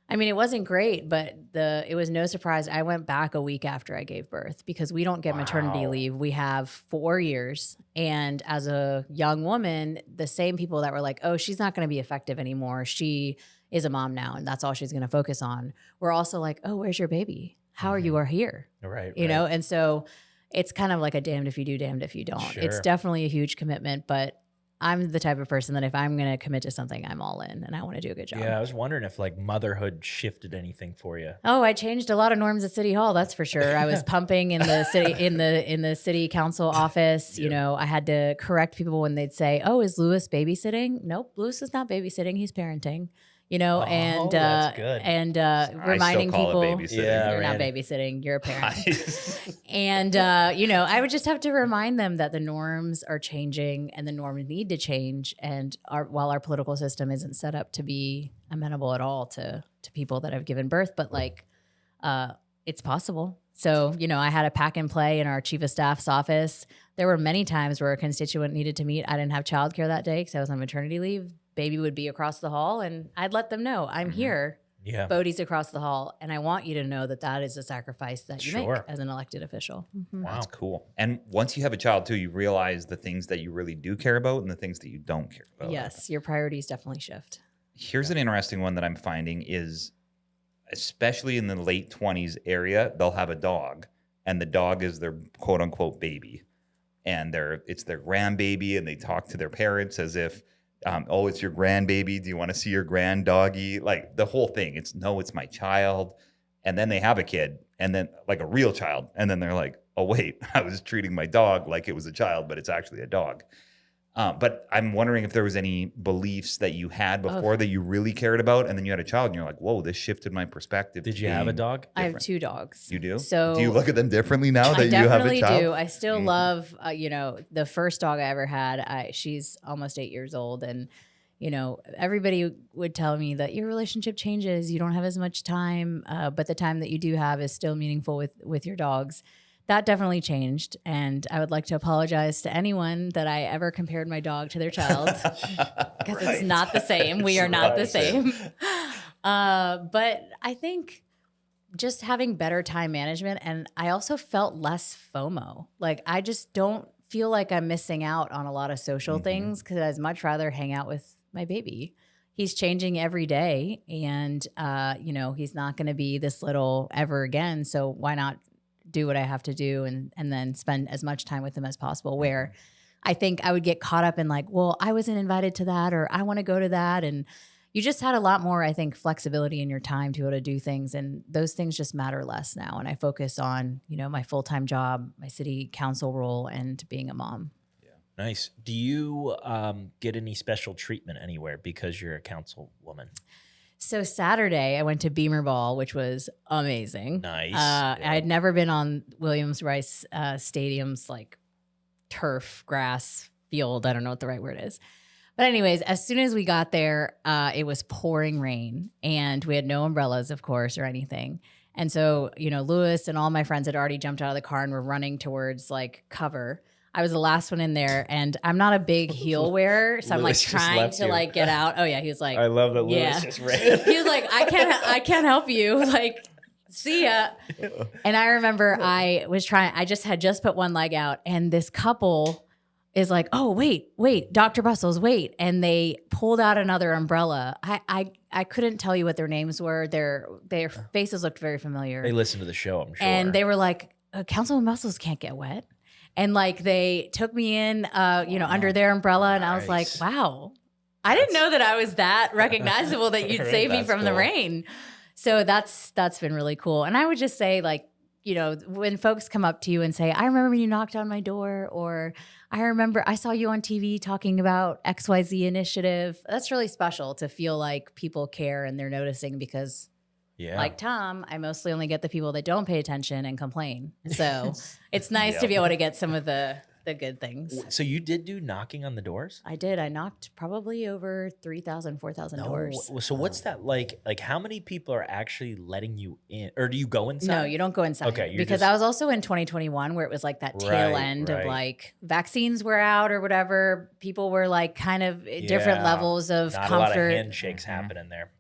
I mean, it wasn't great, but it was no surprise. I went back a week after I gave birth because we don't get maternity leave. We have 4 years. And as a young woman, the same people that were like, oh, she's not going to be effective anymore. She is a mom now, and that's all she's going to focus on. We're also like, oh, where's your baby? How are you here? Right. You know? And so it's kind of like a damned if you do, damned if you don't. Sure. It's definitely a huge commitment, but I'm the type of person that if I'm going to commit to something, I'm all in and I want to do a good job. Yeah, I was wondering if like motherhood shifted anything for you. Oh, I changed a lot of norms at City Hall, that's for sure. I was pumping in the city in the city council office. I had to correct people when they'd say, "Oh, is Lewis babysitting?" Nope, Lewis is not babysitting. He's parenting. And that's good. And I reminding still call people, it babysitting. Yeah, you're not Randy. babysitting, you're a parent. And I would just have to remind them that the norms are changing and the norms need to change. And while our political system isn't set up to be amenable at all to people that have given birth, but it's possible. So, I had a pack and play in our chief of staff's office. There were many times where a constituent needed to meet. I didn't have childcare that day because I was on maternity leave. Baby would be across the hall and I'd let them know I'm here. Yeah. Bodie's across the hall. And I want you to know that that is a sacrifice that you make as an elected official. Wow. That's cool. And once you have a child too, you realize the things that you really do care about and the things that you don't care about. Yes, your priorities definitely shift. Here's an interesting one that I'm finding is, especially in the late 20s area, they'll have a dog and the dog is their quote unquote baby. And it's their grandbaby and they talk to their parents as if, it's your grandbaby. Do you want to see your grand doggy? Like the whole thing. It's my child. And then they have a kid and then like a real child. And then they're like, oh, wait, I was treating my dog like it was a child, but it's actually a dog. But I'm wondering if there was any beliefs that you had before that you really cared about. And then you had a child and you're like, whoa, this shifted my perspective. Did you have a dog? I have 2 dogs. You do? So do you look at them differently now that you have a definitely child? do. I still love, the first dog I ever had. She's almost 8 years old, and everybody would tell me that your relationship changes. You don't have as much time, but the time that you do have is still meaningful with your dogs. That definitely changed, and I would like to apologize to anyone that I ever compared my dog to their child because it's not the same. We are not the same. But I think just having better time management, and I also felt less FOMO. Like I just don't feel like I'm missing out on a lot of social things because I'd much rather hang out with my baby. He's changing every day, and he's not going to be this little ever again. So why not do what I have to do and then spend as much time with him as possible, where I think I would get caught up in like, well, I wasn't invited to that, or I want to go to that. And you just had a lot more, I think, flexibility in your time to be able to do things. And those things just matter less now. And I focus on, my full-time job, my city council role, and being a mom. Nice. Do you get any special treatment anywhere because you're a councilwoman? So Saturday, I went to Beamer Ball, which was amazing. Nice. I had never been on Williams-Rice Stadium's like turf, grass, field. I don't know what the right word is. But anyways, as soon as we got there, it was pouring rain. And we had no umbrellas, of course, or anything. And so, Lewis and all my friends had already jumped out of the car and were running towards like cover. I was the last one in there, and I'm not a big heel wearer, so I'm like Lewis just trying left to you. like get out. Oh yeah, he was like, I love that Lewis yeah. just ran. He was like, I can't help you. Like, see ya. And I remember I had just put one leg out, and this couple is like, oh, wait, Dr. Bussells, wait. And they pulled out another umbrella. I couldn't tell you what their names were. Their faces looked very familiar. They listened to the show, I'm sure. And they were like, Councilwoman Bussells can't get wet. And like they took me in, under their umbrella, and I was like, "Wow, I didn't know that I was that recognizable that you'd save me from the rain." So that's been really cool. And I would just say, like, when folks come up to you and say, "I remember when you knocked on my door," or "I remember I saw you on TV talking about XYZ initiative," that's really special to feel like people care and they're noticing because Yeah. Like Tom, I mostly only get the people that don't pay attention and complain. So it's nice to Yep. be able to get some of the good things. So you did do knocking on the doors? I did. I knocked probably over 3,000, 4,000 doors. So what's that like? Like how many people are actually letting you in? Or do you go inside? No, you don't go inside. Okay, you're because just- I was also in 2021 where it was like that tail Right, end of right. like vaccines were out or whatever. People were like kind of at different Yeah. levels of Not a lot of comfort. handshakes Mhm. happening there.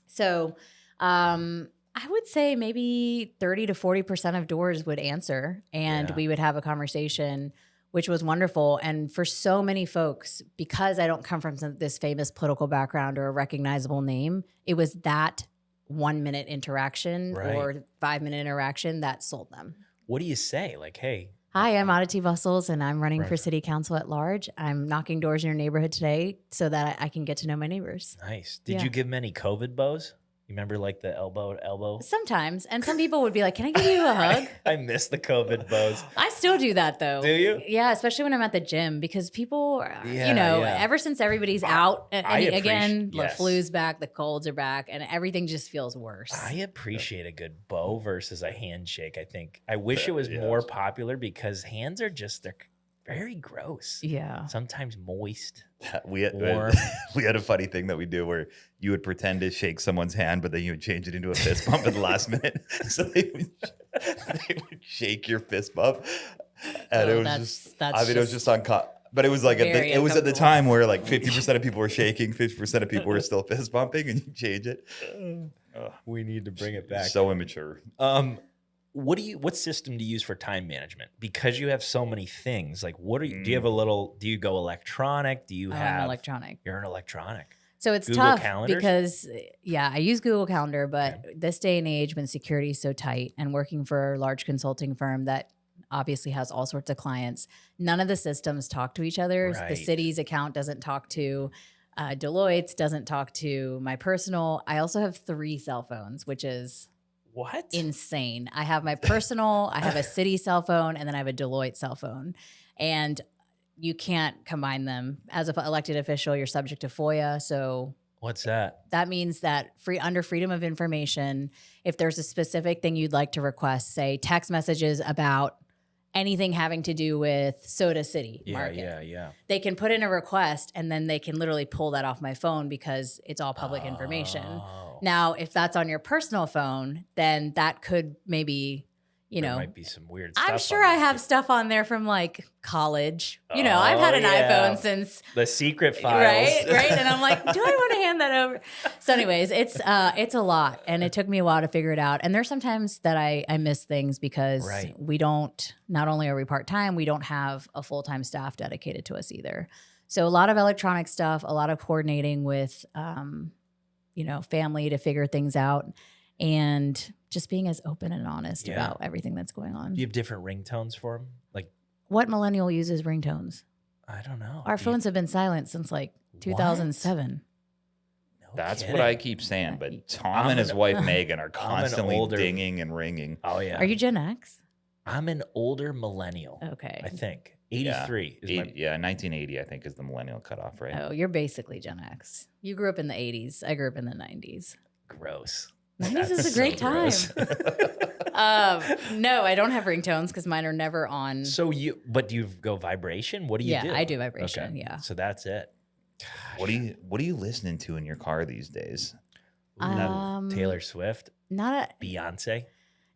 So I would say maybe 30 to 40% of doors would answer and Yeah. we would have a conversation, which was wonderful. And for so many folks, because I don't come from this famous political background or a recognizable name, it was that 1 minute interaction Right. or 5 minute interaction that sold them. What do you say? Like, hey, Hi, I'm Aditi Bussells and I'm running for Right. city council at large. I'm knocking doors in your neighborhood today so that I can get to know my neighbors. nice. Did Yeah. you give many COVID bows? You remember like the elbow to elbow? Sometimes. And some people would be like, can I give you a hug? I miss the COVID bows. I still do that though. Do you? Yeah, especially when I'm at the gym because people, Yeah, you know, yeah. ever since everybody's out, and I again, appreciate- yes. the flu's back, the colds are back, and everything just feels worse. I appreciate a good bow versus a handshake. I think I wish it was Yes. more popular because hands are just they're very gross. Yeah. Sometimes moist. We had, Or- we had a funny thing that we do where you would pretend to shake someone's hand, but then you would change it into a fist bump at the last minute. So they would shake your fist bump, and Oh, it was that's- just. that's I mean, it was just just on. But it was like very it was at the uncomfortable. time where like 50% of people were shaking, 50% of people were still fist bumping, and you change it. We need to bring it back. So immature. What system do you use for time management? Because you have so many things. Like, what are you? Do you have a little? Do you go electronic? Do you I'm have? electronic. You're an electronic. So it's Google tough Calendars? because, yeah, I use Google Calendar, but this day and age when security is so tight and working for a large consulting firm that obviously has all sorts of clients, none of the systems talk to each other. The Right. city's account doesn't talk to Deloitte's, doesn't talk to my personal. I also have 3 cell phones, which is What? insane. I have my personal, I have a city cell phone, and then I have a Deloitte cell phone. And you can't combine them. As an elected official, you're subject to FOIA. So What's that? that means that under freedom of information, if there's a specific thing you'd like to request, say text messages about anything having to do with Soda City Market, Yeah. they can put in a request and then they can literally pull that off my phone because it's all public information. Oh. Now, if that's on your personal phone, then that could maybe, you There know, might be some weird stuff. I'm sure on I there. have stuff on there from like college. You know, I've had Oh, an yeah. iPhone since the secret files. right. And I'm like, do I want to hand that over? So anyways, it's a lot and it took me a while to figure it out. And there's sometimes that I miss things because Right. we don't, not only are we part-time, we don't have a full-time staff dedicated to us either. So a lot of electronic stuff, a lot of coordinating with, you know, family to figure things out and just being as open and honest Yeah. about everything that's going on. Do you have different ringtones for them? Like, What millennial uses ringtones? I don't know. Our Do you- phones have been silent since like 2007. No That's kidding. what I keep saying. But Tom I'm and his an- wife Megan are constantly older- dinging and ringing. Oh yeah. Are you Gen X? I'm an older millennial. Okay. I think 83 is my. Yeah, 1980 I think is the millennial cutoff, right? Oh, you're basically Gen X. You grew up in the 80s. I grew up in the 90s. Gross. 90s is That's a great so time. gross. No, I don't have ringtones because mine are never on. So but do you go vibration? What do you Yeah, do? I do vibration, Okay. yeah. So that's it. What are you listening to in your car these days? Um, Taylor Swift, not Beyonce.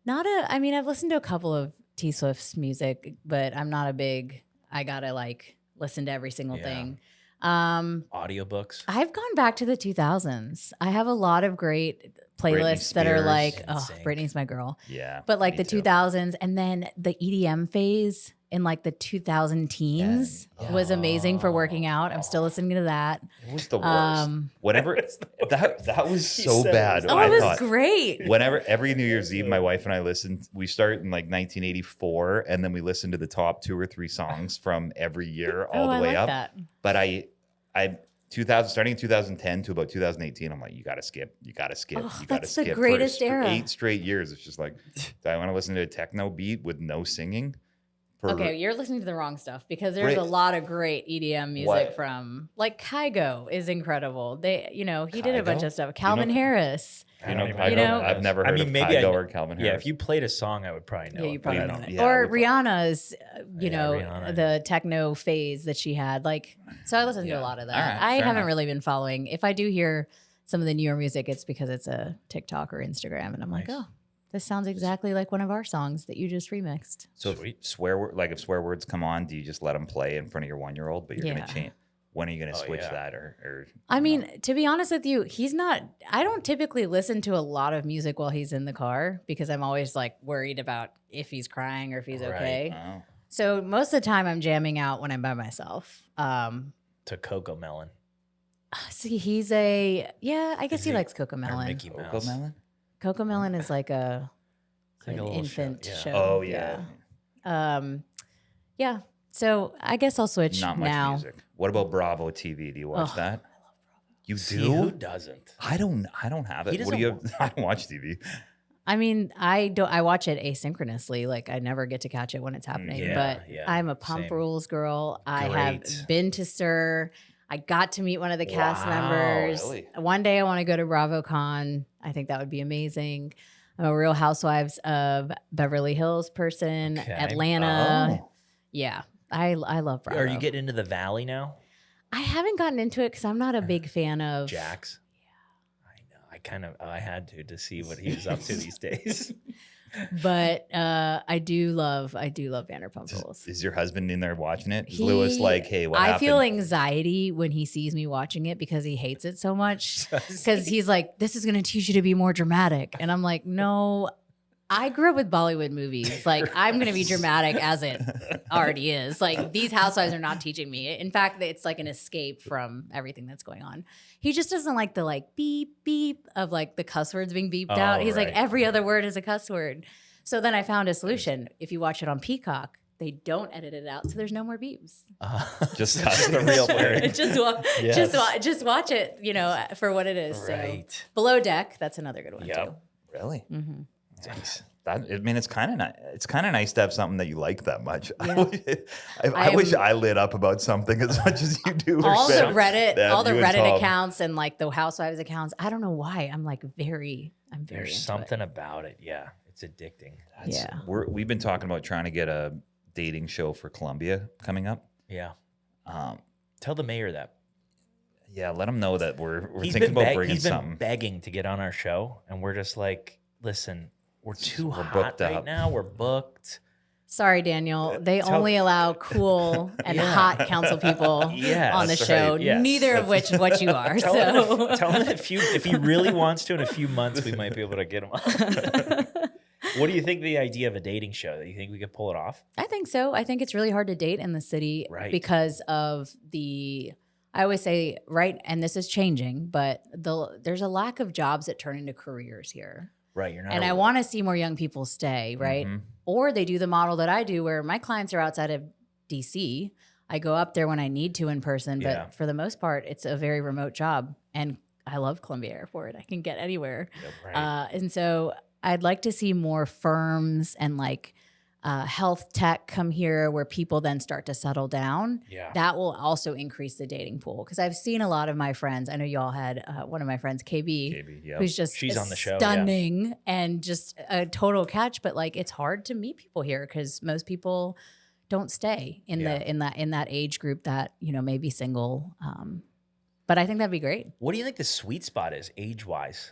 I mean, I've listened to a couple of T Swift's music, but I'm not a big, I gotta like listen to every single Yeah. thing. Audiobooks. I've gone back to the 2000s. I have a lot of great playlists that are Spears, like, oh, NSYNC. Britney's my girl. Yeah. But like me the too. 2000s and then the EDM phase in like the 2000 teens Yeah. was amazing for working out. I'm still listening to that. It was the worst. Um, Whatever that was He so said it bad. was Oh, I it was thought. great. Whenever every New Year's Eve, my wife and I listened. We start in like 1984, and then we listen to the top 2 or 3 songs from every year all Oh, the I way like up. that. But I 2000 starting in 2010 to about 2018, I'm like, you gotta skip, Oh, you gotta that's the skip. greatest for era. 8 straight years. It's just like, do I want to listen to a techno beat with no singing? Okay, you're listening to the wrong stuff because there's Great. a lot of great EDM music What? from like Kygo is incredible. He did a bunch Kygo? of stuff. Calvin Harris. I don't even Kygo? know. I've never heard of maybe Kygo or Calvin Yeah, Harris. if you played a song, I would probably know. Yeah, you probably you know know, it. yeah, Or we Rihanna's, Rihanna. the techno phase that she had. Like, so I listen to Yeah. a lot of that. All right, I fair haven't enough. really been following. If I do hear some of the newer music, it's because it's a TikTok or Instagram, and I'm like, Nice. oh, this sounds exactly like one of our songs that you just remixed. So Sweet. if swear words come on, do you just let them play in front of your 1-year-old? But you're Yeah. gonna change. When are you gonna Oh, switch yeah. that? Or I mean, to be honest with you, I don't typically listen to a lot of music while he's in the car because I'm always like worried about if he's crying or if he's Right. okay. oh. So most of the time I'm jamming out when I'm by myself. To Coco Melon See, I guess Is he he- likes Coco or Melon. Mickey Mouse. Coco Melon? Coco Melon is like It's like an a little infant show. show. Yeah. Oh yeah. Yeah. So I guess I'll switch Not much now. music. What about Bravo TV? Do you watch Oh, that? You See, do? who doesn't? I don't have He it. What do you have? doesn't I don't watch TV. I mean, I watch it asynchronously. Like I never get to catch it when it's happening. Yeah, but yeah, I'm a Pump same. Rules girl. I Great. have been to Sir. I got to meet one of the cast Wow, members. really? One day I want to go to BravoCon. I think that would be amazing. I'm a Real Housewives of Beverly Hills person. Okay. Atlanta. Oh. Yeah. I love Bravo. Are you getting into the Valley now, I haven't gotten into it because I'm not a big fan of Jax? Yeah. I know. I had to see what he was up to these days. But I do love Vanderpump Rules. Is your husband in there watching it? Is Lewis like, hey, what happened? I feel anxiety when he sees me watching it because he hates it so much. Because he's like, this is going to teach you to be more dramatic. And I'm like, no, I grew up with Bollywood movies. Like, I'm going to be dramatic as it already is. Like, these housewives are not teaching me. In fact, it's like an escape from everything that's going on. He just doesn't like the like beep, beep of like the cuss words being beeped out. He's like, right. every other word is a cuss word. So then I found a solution. If you watch it on Peacock, they don't edit it out, so there's no more beeps. Just that's the real word. Just watch it, for what it is. Right. So Below Deck, that's another good one Yep. Really? too. hmm Nice. It's kind of nice. It's kind of nice to have something that you like that much. Yeah. I wish I lit up about something as much as you do. All the Respect Reddit, that, all the you and Reddit Tom. accounts and like the Housewives accounts. I don't know why. I'm very There's into something about it. Yeah. It's addicting. Yeah. We've been talking about trying to get a dating show for Columbia coming up. Yeah. Um, Tell the mayor that. yeah, let them know that we're He's thinking been about bringing he's been something. begging to get on our show, and we're just like, listen, we're too We're hot booked right up. now. We're booked. Sorry, Daniel. They Tell- only allow cool and Yeah. hot council people Yes, on the that's show. right. Yes. Neither of which is what you are. Tell So him, tell him if he really wants to, in a few months, we might be able to get him on. What do you think of the idea of a dating show? Do you think we could pull it off? I think so. I think it's really hard to date in the city Right. because of I always say, right, and this is changing, but there's a lack of jobs that turn into careers here. Right. You're not. And I want to see more young people stay, right? Mhm. Or they do the model that I do where my clients are outside of DC. I go up there when I need to in person, but Yeah. for the most part, it's a very remote job. And I love Columbia Airport. I can get anywhere. Right. And so I'd like to see more firms and like health tech come here where people then start to settle down. Yeah. That will also increase the dating pool because I've seen a lot of my friends. I know y'all had one of my friends, KB, KB, yeah. who's just She's on the show, yeah. stunning and just a total catch. But like, it's hard to meet people here because most people don't stay in Yeah. in that age group that may be single. But I think that'd be great. What do you think the sweet spot is, age wise?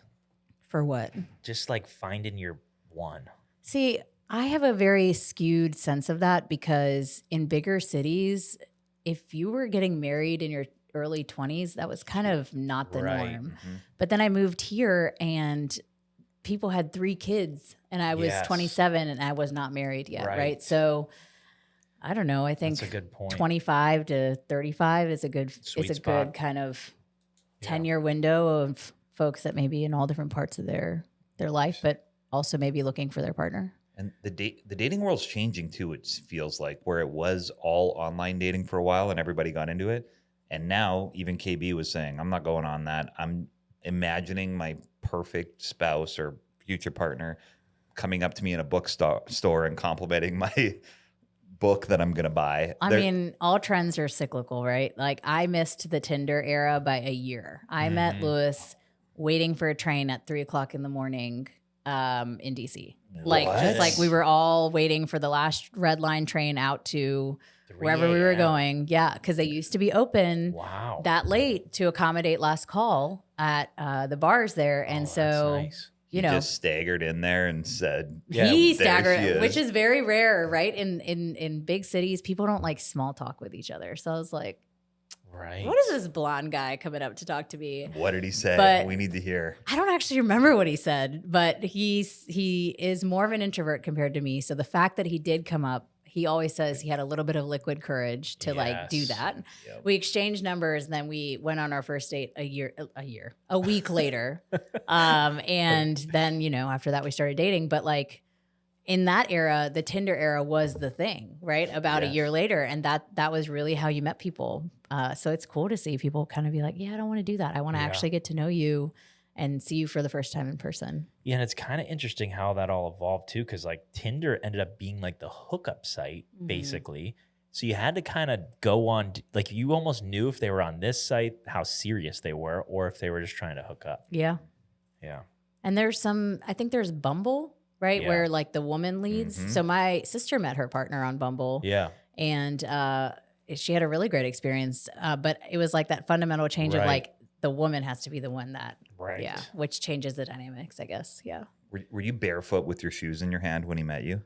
For what? Just like finding your one. See, I have a very skewed sense of that because in bigger cities, if you were getting married in your early 20s, that was kind of not the Right. norm. Mhm. But then I moved here and people had 3 kids and I was Yes. 27 and I was not married yet, right? Right. So I don't know. I think That's a good point. 25 to 35 is a good Sweet it's a spot. good kind of Yeah. 10-year window of folks that may be in all different parts of their life, but also maybe looking for their partner. And the dating world's changing too. It feels like where it was all online dating for a while and everybody got into it, and now even KB was saying, "I'm not going on that. I'm imagining my perfect spouse or future partner coming up to me in a bookstore and complimenting my book that I'm going to buy. I mean, all trends are cyclical, right? Like I missed the Tinder era by a year. I met Lewis waiting for a train at 3:00 in the morning in DC. Like just like we were all waiting for the last red line train out to wherever we were going. Yeah, because they used to be open that late to accommodate last call at the bars there. And so, nice. you know, just staggered in there and said, he there staggered, she is. which is very rare, right? In big cities, people don't like small talk with each other. So I was like, right. what is this blonde guy coming up to talk to me? What did he say? But we need to hear. I don't actually remember what he said, but he is more of an introvert compared to me. So the fact that he did come up, he always says he had a little bit of liquid courage to like do that. Yep. We exchanged numbers, and then we went on our first date a week later. And then, you know, after that we started dating. But like in that era, the Tinder era was the thing, right? About a year later. And that was really how you met people. So it's cool to see people kind of be like, yeah, I don't want to do that. I want to actually get to know you and see you for the first time in person. Yeah, and it's kind of interesting how that all evolved too, because like Tinder ended up being like the hookup site, basically. So you had to kind of go on, like you almost knew if they were on this site, how serious they were, or if they were just trying to hook up. Yeah. Yeah. And I think there's Bumble, right? Yeah. Where like the woman leads. So my sister met her partner on Bumble. Yeah. And she had a really great experience. But it was like that fundamental change of like, the woman has to be the one that, which changes the dynamics, I guess. Yeah. Were you barefoot with your shoes in your hand when he met you?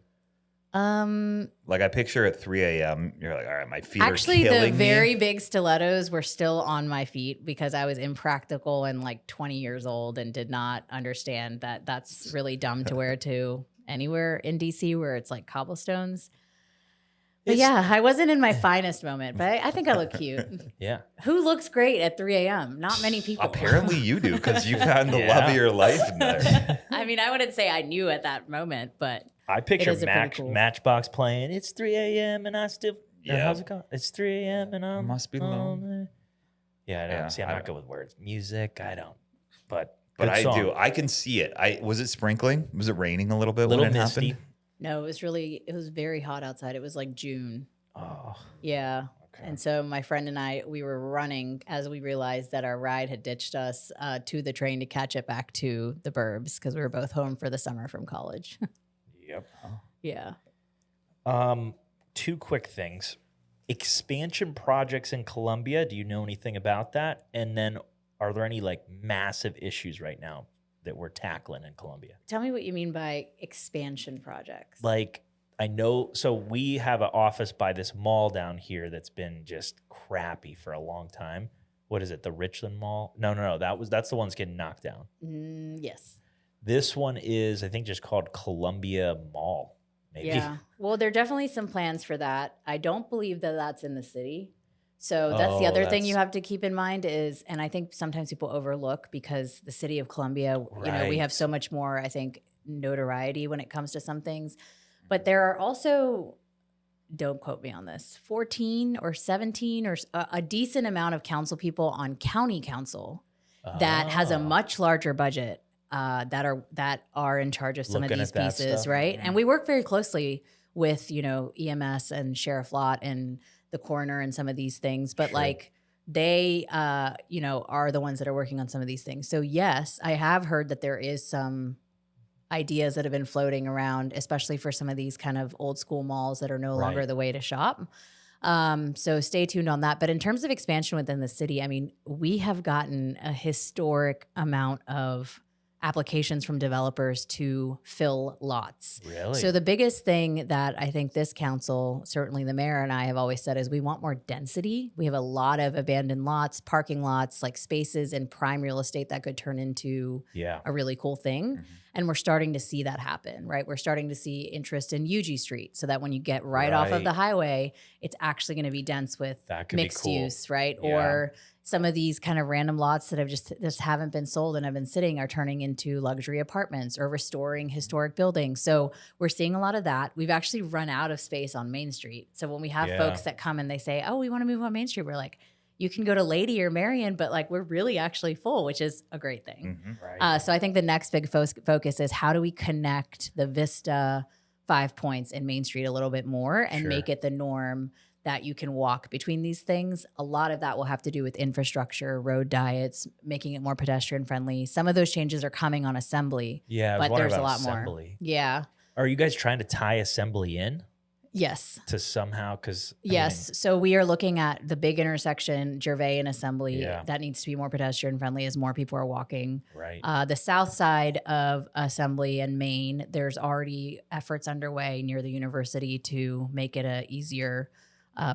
Like I picture at 3 a.m. You're like, all right, my feet actually, are killing the very me. big stilettos were still on my feet because I was impractical and like 20 years old and did not understand that that's really dumb to wear to anywhere in DC where it's like cobblestones. But yeah, I wasn't in my finest moment, but I think I look cute. Yeah. Who looks great at 3 a.m.? Not many people. Apparently you do, because you've had the love of your life in there. I mean, I wouldn't say I knew at that moment, but I picture is a pretty cool. Matchbox playing. It's 3 a.m. and I still. Yeah. How's it going? It's 3 a.m. and I must be lonely. Yeah, I don't. See, I'm not good with words. Music, I don't. But I song. do. I can see it. Was it sprinkling? Was it raining a little bit Little when it misty. happened? no, it was very hot outside. It was like June. Oh. Yeah. Okay. And so my friend and I, we were running as we realized that our ride had ditched us to the train to catch it back to the burbs because we were both home for the summer from college. Yep. Yeah. Two quick things. Expansion projects in Columbia. Do you know anything about that? And then are there any like massive issues right now that we're tackling in Columbia? Tell me what you mean by expansion projects. Like, I know, so we have an office by this mall down here that's been just crappy for a long time. What is it? The Richland Mall? No. That's the one that's getting knocked down. Yes. This one is, I think, just called Columbia Mall. Maybe. Yeah. Well, there are definitely some plans for that. I don't believe that that's in the city. So that's the other thing you have to keep in mind is, and I think sometimes people overlook because the city of Columbia, you know, we have so much more, I think, notoriety when it comes to some things. But there are also, don't quote me on this, 14 or 17 or a decent amount of council people on county council that has a much larger budget that are in charge of some of these pieces, right? And we work very closely with, you know, EMS and Sheriff Lott and the coroner and some of these things. But like they, you know, are the ones that are working on some of these things. So yes, I have heard that there is some ideas that have been floating around, especially for some of these kind of old school malls that are no longer the way to shop. So stay tuned on that. But in terms of expansion within the city, I mean, we have gotten a historic amount of applications from developers to fill lots. Really? So the biggest thing that I think this council, certainly the mayor and I have always said is we want more density. We have a lot of abandoned lots, parking lots, like spaces in prime real estate that could turn into a really cool thing. And we're starting to see that happen, right? We're starting to see interest in UG Street so that when you get right off of the highway, it's actually going to be dense with mixed use, right? Yeah. Or some of these kind of random lots that have just haven't been sold and have been sitting are turning into luxury apartments or restoring historic buildings. So we're seeing a lot of that. We've actually run out of space on Main Street. So when we have folks that come and they say, oh, we want to move on Main Street, we're like, you can go to Lady or Marion, but like we're really actually full, which is a great thing. So I think the next big focus is how do we connect the Vista 5 Points and Main Street a little bit more and Sure. make it the norm that you can walk between these things. A lot of that will have to do with infrastructure, road diets, making it more pedestrian friendly. Some of those changes are coming on Assembly, Yeah, I was but wondering there's a about lot more. Assembly. Yeah. Are you guys trying to tie Assembly in Yes. to somehow? Because Yes. So we are looking at the big intersection, Gervais and Assembly. Yeah. That needs to be more pedestrian friendly as more people are walking. right. The south side of Assembly and Main, there's already efforts underway near the university to make it a easier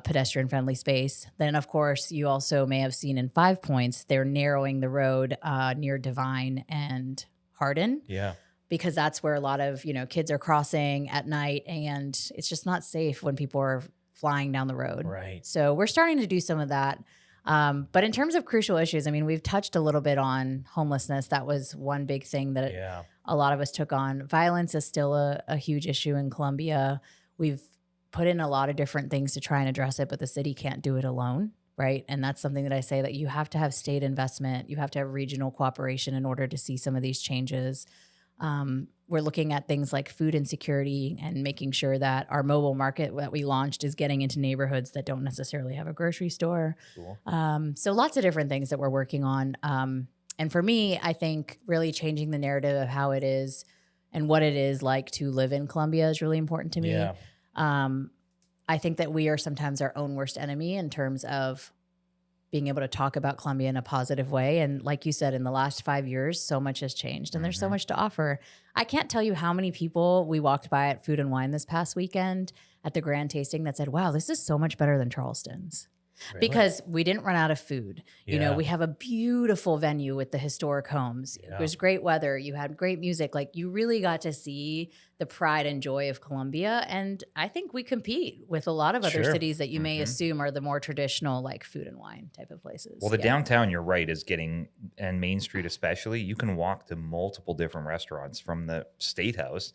pedestrian friendly space. Then, of course, you also may have seen in 5 Points, they're narrowing the road near Divine and Hardin. Yeah. Because that's where a lot of, kids are crossing at night, and it's just not safe when people are flying down the road. Right. So we're starting to do some of that. But in terms of crucial issues, I mean, we've touched a little bit on homelessness. That was one big thing that Yeah. a lot of us took on. Violence is still a huge issue in Columbia. We've put in a lot of different things to try and address it, but the city can't do it alone. Right. And that's something that I say that you have to have state investment. You have to have regional cooperation in order to see some of these changes. We're looking at things like food insecurity and making sure that our mobile market that we launched is getting into neighborhoods that don't necessarily have a grocery store. Cool. So lots of different things that we're working on. And for me, I think really changing the narrative of how it is and what it is like to live in Columbia is really important to me. Yeah. I think that we are sometimes our own worst enemy in terms of being able to talk about Columbia in a positive way. And like you said, in the last 5 years, so much has changed and there's so much to offer. I can't tell you how many people we walked by at Food and Wine this past weekend at the grand tasting that said, wow, this is so much better than Charleston's. Really? Because we didn't run out of food. Yeah. We have a beautiful venue with the historic homes. Yeah. It was great weather. You had great music. Like, you really got to see the pride and joy of Columbia. And I think we compete with a lot of other Sure. cities that you may assume are the more traditional, like Food and Wine type of places. Well, the Yeah. downtown, you're right, is getting, and Main Street especially, you can walk to multiple different restaurants from the State House,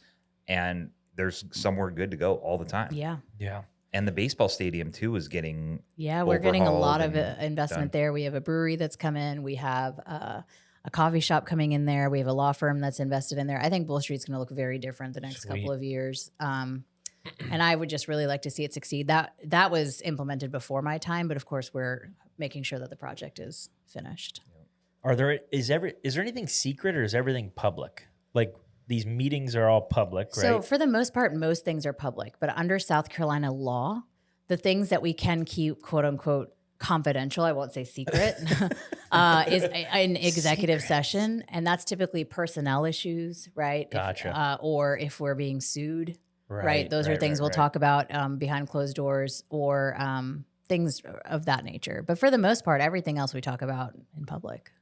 and there's somewhere good to go all the time. Yeah. Yeah. And the baseball stadium, too, is getting Yeah, we're getting a lot of overhauled and investment done. there. We have a brewery that's come in. We have a coffee shop coming in there. We have a law firm that's invested in there. I think Bull Street's going to look very different the next Sweet. couple of years. And I would just really like to see it succeed. That was implemented before my time, but of course we're making sure that the project is finished. Is there anything secret or is everything public? Like, these meetings are all public, right? So for the most part, most things are public, but under South Carolina law, the things that we can keep, quote unquote, confidential, I won't say secret, is an executive session. And that's typically personnel issues, right? Gotcha. Or if we're being sued, right? Those are things we'll right. talk about behind closed doors or things of that nature. But for the most part, everything else we talk about in public.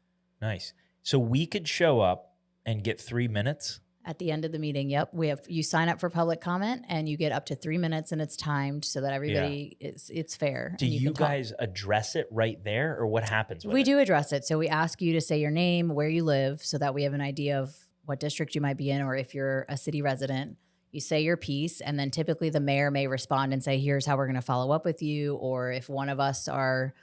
Nice. So we could show up and get 3 minutes. At the end of the meeting, yep, you sign up for public comment and you get up to 3 minutes and it's timed so that everybody it's fair. Do and you can talk. guys address it right there, or what happens with We it? do address it. So we ask you to say your name, where you live, so that we have an idea of what district you might be in, or if you're a city resident. You say your piece, and then typically the mayor may respond and say, here's how we're going to follow up with you. Or if one of us are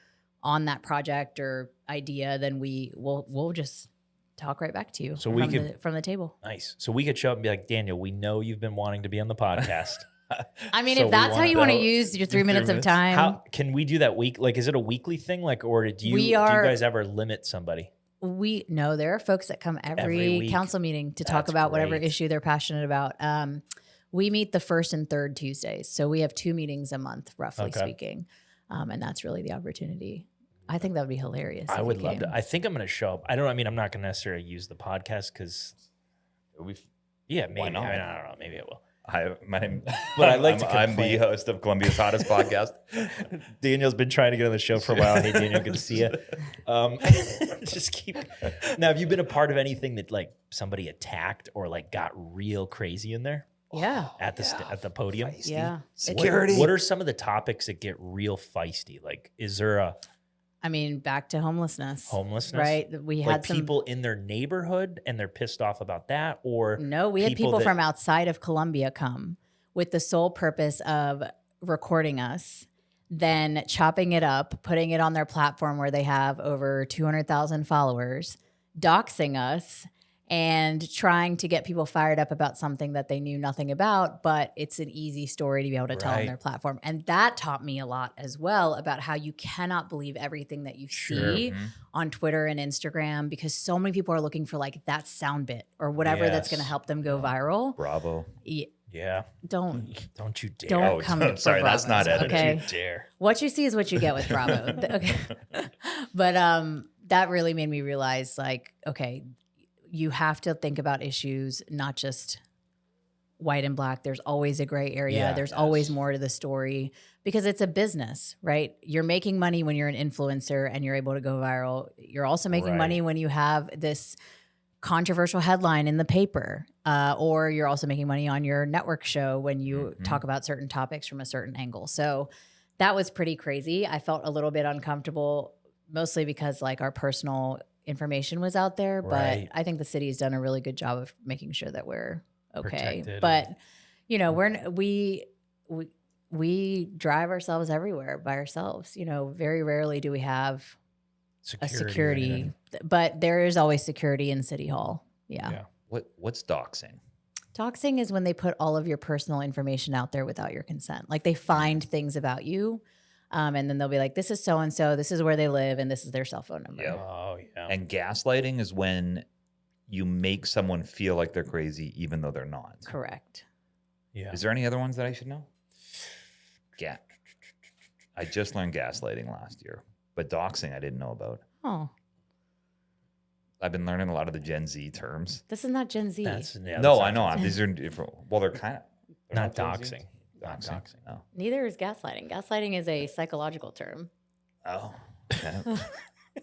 on that project or idea, then we'll just talk right back to you So we could- from the table. Nice. So we could show up and be like, Daniel, we know you've been wanting to be on the podcast. I mean, So if we that's how wanna you want to know- use your 3 minutes of minutes. time, How can we do that week? Like, is it a weekly thing? Like, or do you guys ever limit somebody? we know there are folks that come Every every week. council meeting to talk That's about whatever great. issue they're passionate about. We meet the first and third Tuesdays. So we have 2 meetings a month, roughly Okay. speaking. And that's really the opportunity. I think that would be hilarious. I if would you love came. to. I think I'm going to show up. I'm not going to necessarily use the podcast because, yeah, maybe. not? I mean, I don't know. Maybe I will. Hi, my name. But I like to I'm the complain. host of Columbia's hottest podcast. Daniel's been trying to get on the show for a while. Hey, Daniel, good to see you. Just keep. Now, have you been a part of anything that like somebody attacked or like got real crazy in there Yeah. at the podium? Feisty. Yeah. What- Security. What are some of the topics that get real feisty? Like, is there a I mean, back to homelessness. homelessness? Right. We Like had some people in their neighborhood and they're pissed off about that, or No, we had people that- from outside of Columbia come with the sole purpose of recording us, then chopping it up, putting it on their platform where they have over 200,000 followers, doxing us, and trying to get people fired up about something that they knew nothing about, but it's an easy story to be able to tell on Right. their platform. And that taught me a lot as well about how you cannot believe everything that you see on Twitter and Instagram, because so many people are looking for like that sound bit or whatever that's going to Yes. help them go viral. Bravo. Yeah. Don't Don't you dare. don't come to sorry, Bravo, that's not edited. okay? Don't you dare. What you see is what you get with Bravo. Okay. But that really made me realize like, okay, you have to think about issues, not just white and black. There's always a gray area. Yeah, There's yes. always more to the story because it's a business, right? You're making money when you're an influencer and you're able to go viral. You're also making money Right. when you have this controversial headline in the paper, or you're also making money on your network show when you talk about certain topics from a certain angle. So that was pretty crazy. I felt a little bit uncomfortable, mostly because like our personal information was out there, Right. but I think the city has done a really good job of making sure that we're okay. Protected But and- you know, we drive ourselves everywhere by ourselves. You know, very rarely do we have a or security, anything. but there is always security in City Hall. Yeah. Yeah. What's doxing? Doxing is when they put all of your personal information out there without your consent. Like they find things about you, and then they'll be like, this is so-and-so, this is where they live, and this is their cell phone number. Yep. Oh, yeah. And gaslighting is when you make someone feel like they're crazy even though they're not. Correct. Yeah. Is there any other ones that I should know? Yeah. I just learned gaslighting last year, but doxing I didn't know about. Oh, I've been learning a lot of the Gen Z terms. this is not Gen Z. No, I know. These are different. Well, they're kind of Not doxing. Not Doxing. doxing. No. Neither is gaslighting. Gaslighting is a psychological term. Oh. Okay. Do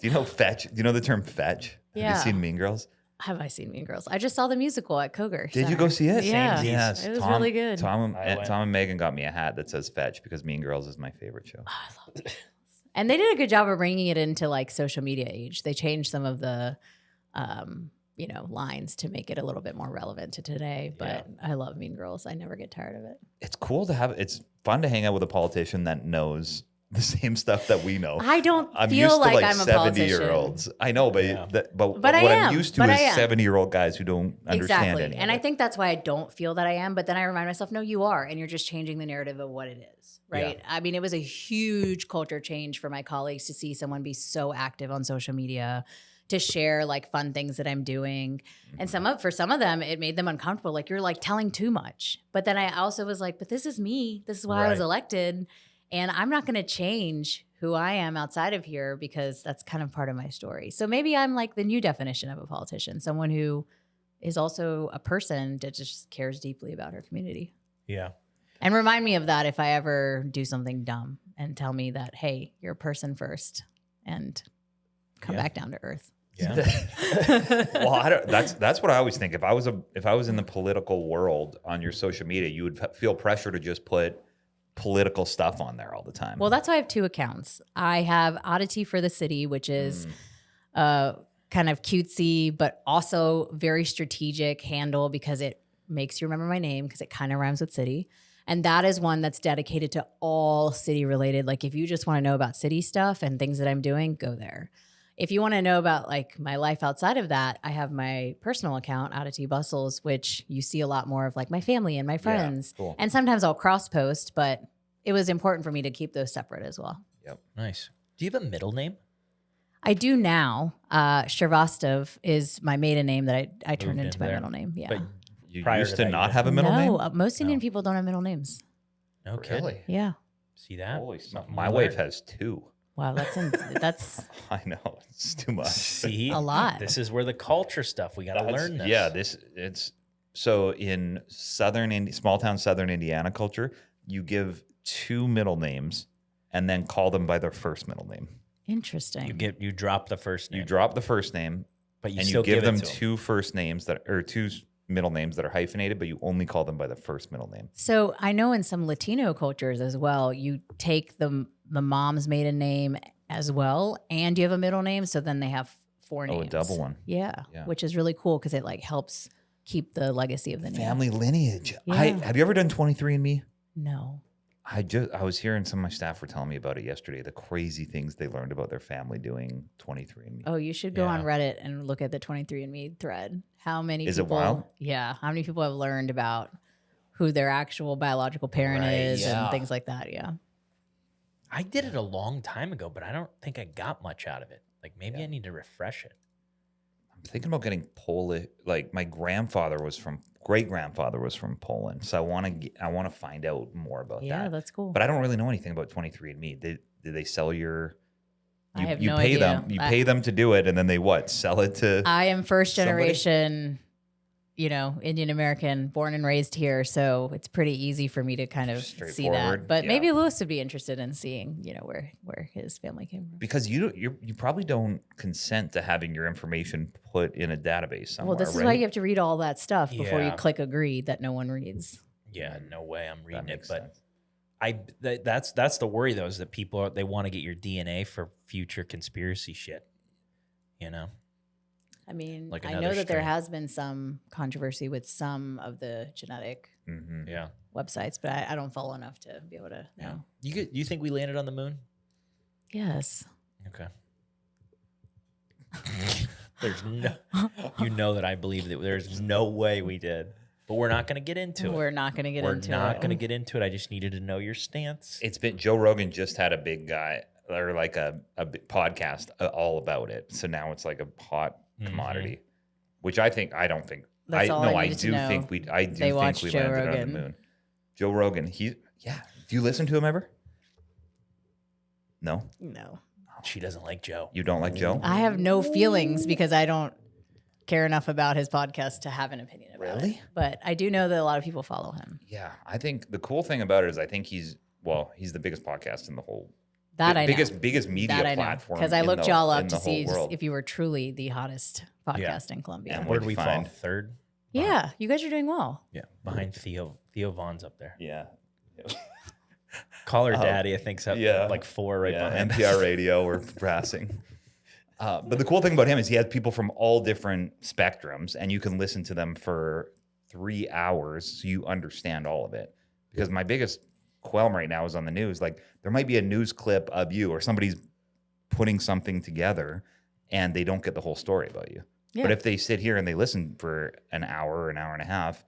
you know fetch? Do you know the term fetch? Have Yeah. you seen Mean Girls? Have I seen Mean Girls? I just saw the musical at Koger. Did you Center. go see it? Yeah. Yes. It was really good. Tom I went. and Megan got me a hat that says fetch because Mean Girls is my favorite show. I love Mean Girls. And they did a good job of bringing it into like social media age. They changed some of the, lines to make it a little bit more relevant to today. But I love Mean Girls. I never get tired of it. It's cool to have. It's fun to hang out with a politician that knows the same stuff that we know. I don't I'm feel used to like like I'm a politician. 70-year-olds. I know, but Yeah. but But I what am, I'm used to but is I am. 70-year-old guys who don't understand Exactly. any And of I it. think that's why I don't feel that I am. But then I remind myself, no, you are. And you're just changing the narrative of what it is. Right. I mean, it was a huge culture change for my colleagues to see someone be so active on social media, to share like fun things that I'm doing. And for some of them, it made them uncomfortable. Like, you're like telling too much. But then I also was like, but this is me. This is why I was Right. elected. And I'm not going to change who I am outside of here because that's kind of part of my story. So maybe I'm like the new definition of a politician, someone who is also a person that just cares deeply about her community. Yeah. And remind me of that if I ever do something dumb, and tell me that, hey, you're a person first and come Yeah. back down to earth. Yeah. Well, that's what I always think. If I was in the political world on your social media, you would feel pressure to just put political stuff on there all the time. Well, that's why I have two accounts. I have Aditi for the city, which is kind of cutesy, but also very strategic handle because it makes you remember my name because it kind of rhymes with city. And that is one that's dedicated to all city related. Like if you just want to know about city stuff and things that I'm doing, go there. If you want to know about like my life outside of that, I have my personal account, Aditi Bussells, which you see a lot more of like my family and my friends. cool. And sometimes I'll cross post, but it was important for me to keep those separate as well. Nice. Do you have a middle name? I do now. Shrivastava is my maiden name that I turned Moved into in my there. middle name. Yeah. But You prior used to to that, you not didn't. have a middle no, name? most Indian No. people don't have middle names. No kidding. Really? Yeah. See that? Holy smokes. Something My you wife learn. has two. Wow, that's I know. It's too much. See, a lot. This is where the culture stuff. We got to learn this. Yeah, it's so in small town southern Indiana culture, you give two middle names and then call them by their first middle name. interesting. You drop the first name. You drop the first name but you and still you give them it to 'em. two first names two middle names that are hyphenated, but you only call them by the first middle name. So I know in some Latino cultures as well, you take the mom's maiden name as well, and you have a middle name. So then they have four names. Oh, a double one. Yeah, Yeah. which is really cool because it like helps keep the legacy of the name. Family lineage. Yeah. Have you ever done 23andMe? No. I was hearing some of my staff were telling me about it yesterday. The crazy things they learned about their family doing 23andMe. Oh, you should go on Yeah. Reddit and look at the 23andMe thread. How many Is it people? wild? Yeah, how many people have learned about who their actual biological parent Right, is yeah. and things like that? Yeah. I did it a long time ago, but I don't think I got much out of it. Like maybe Yeah. I need to refresh it. I'm thinking about getting Polish. Like my great grandfather was from Poland, so I want to find out more about Yeah, that. that's cool. But I don't really know anything about 23andMe. Did they sell your? I You, have you no pay idea. them. You pay them to do it, and then they what? Sell it to. I am first somebody? generation, Indian American, born and raised here, so it's pretty easy for me to kind of see Straightforward, that. But yeah. maybe Lewis would be interested in seeing, where his family came from. Because you probably don't consent to having your information put in a database somewhere. Well, this is right? why you have to read all that stuff before you Yeah. click agree that no one reads. Yeah, no way I'm That reading it. makes But sense. that's the worry though, is that they want to get your DNA for future conspiracy shit. You know? I mean, Like I another know that there strain. has been some controversy with some of the genetic Mhm. Yeah. websites, but I don't follow enough to be able to know. You think we landed on the moon? Yes. Okay. There's no, that I believe that there's no way we did, but we're not going to get into it. We're not going to get We're into not it. going to get into it. I just needed to know your stance. It's been Joe Rogan just had a big guy or like a big podcast all about it. So now it's like a hot commodity, which I don't think. That's all I I needed to do know. think we watched Joe landed on Rogan. the moon. Joe Rogan, do you listen to him ever? No, No. She doesn't like Joe. you don't like Joe. I have no feelings because I don't care enough about his podcast to have an opinion about it. Really? But I do know that a lot of people follow him. Yeah, I think the cool thing about it is I think he's the biggest podcast in the whole. That I know. biggest media That I know. platform. Because I in looked the- y'all in up the to whole see world. if you were truly the hottest podcast in Colombia. And Where what'd did we you fall? find? Third? Yeah, you guys are doing well. Yeah. Behind Theo. Theo Vaughn's up there. Yeah. Call her daddy, I think's up yeah. like 4 right Yeah, behind us. NPR radio or brassing. But the cool thing about him is he has people from all different spectrums, and you can listen to them for 3 hours so you understand all of it. Because my biggest qualm right now is on the news. Like there might be a news clip of you or somebody's putting something together and they don't get the whole story about you. Yeah. But if they sit here and they listen for an hour and a half,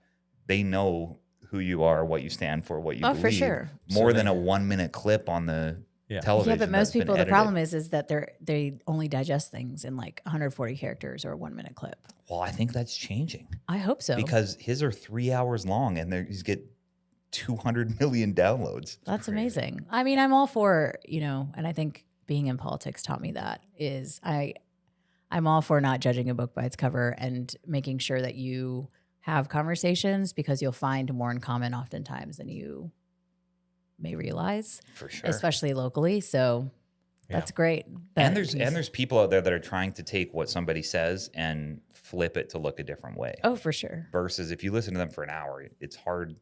they know who you are, what you stand for, what you believe. For sure. More So than they- a 1 minute clip on the Yeah. television. Yeah, but that's most been people, the edited. problem is that they only digest things in like 140 characters or a 1 minute clip. Well, I think that's changing I hope so. because his are 3 hours long and he's get 200 million downloads. That's amazing. I mean, I'm all for, and I think being in politics taught me that is I'm all for not judging a book by its cover and making sure that you have conversations because you'll find more in common oftentimes than you may realize, For sure. especially locally. So that's great. And there's people out there that are trying to take what somebody says and flip it to look a different way. Oh, for sure. Versus if you listen to them for an hour, it's hard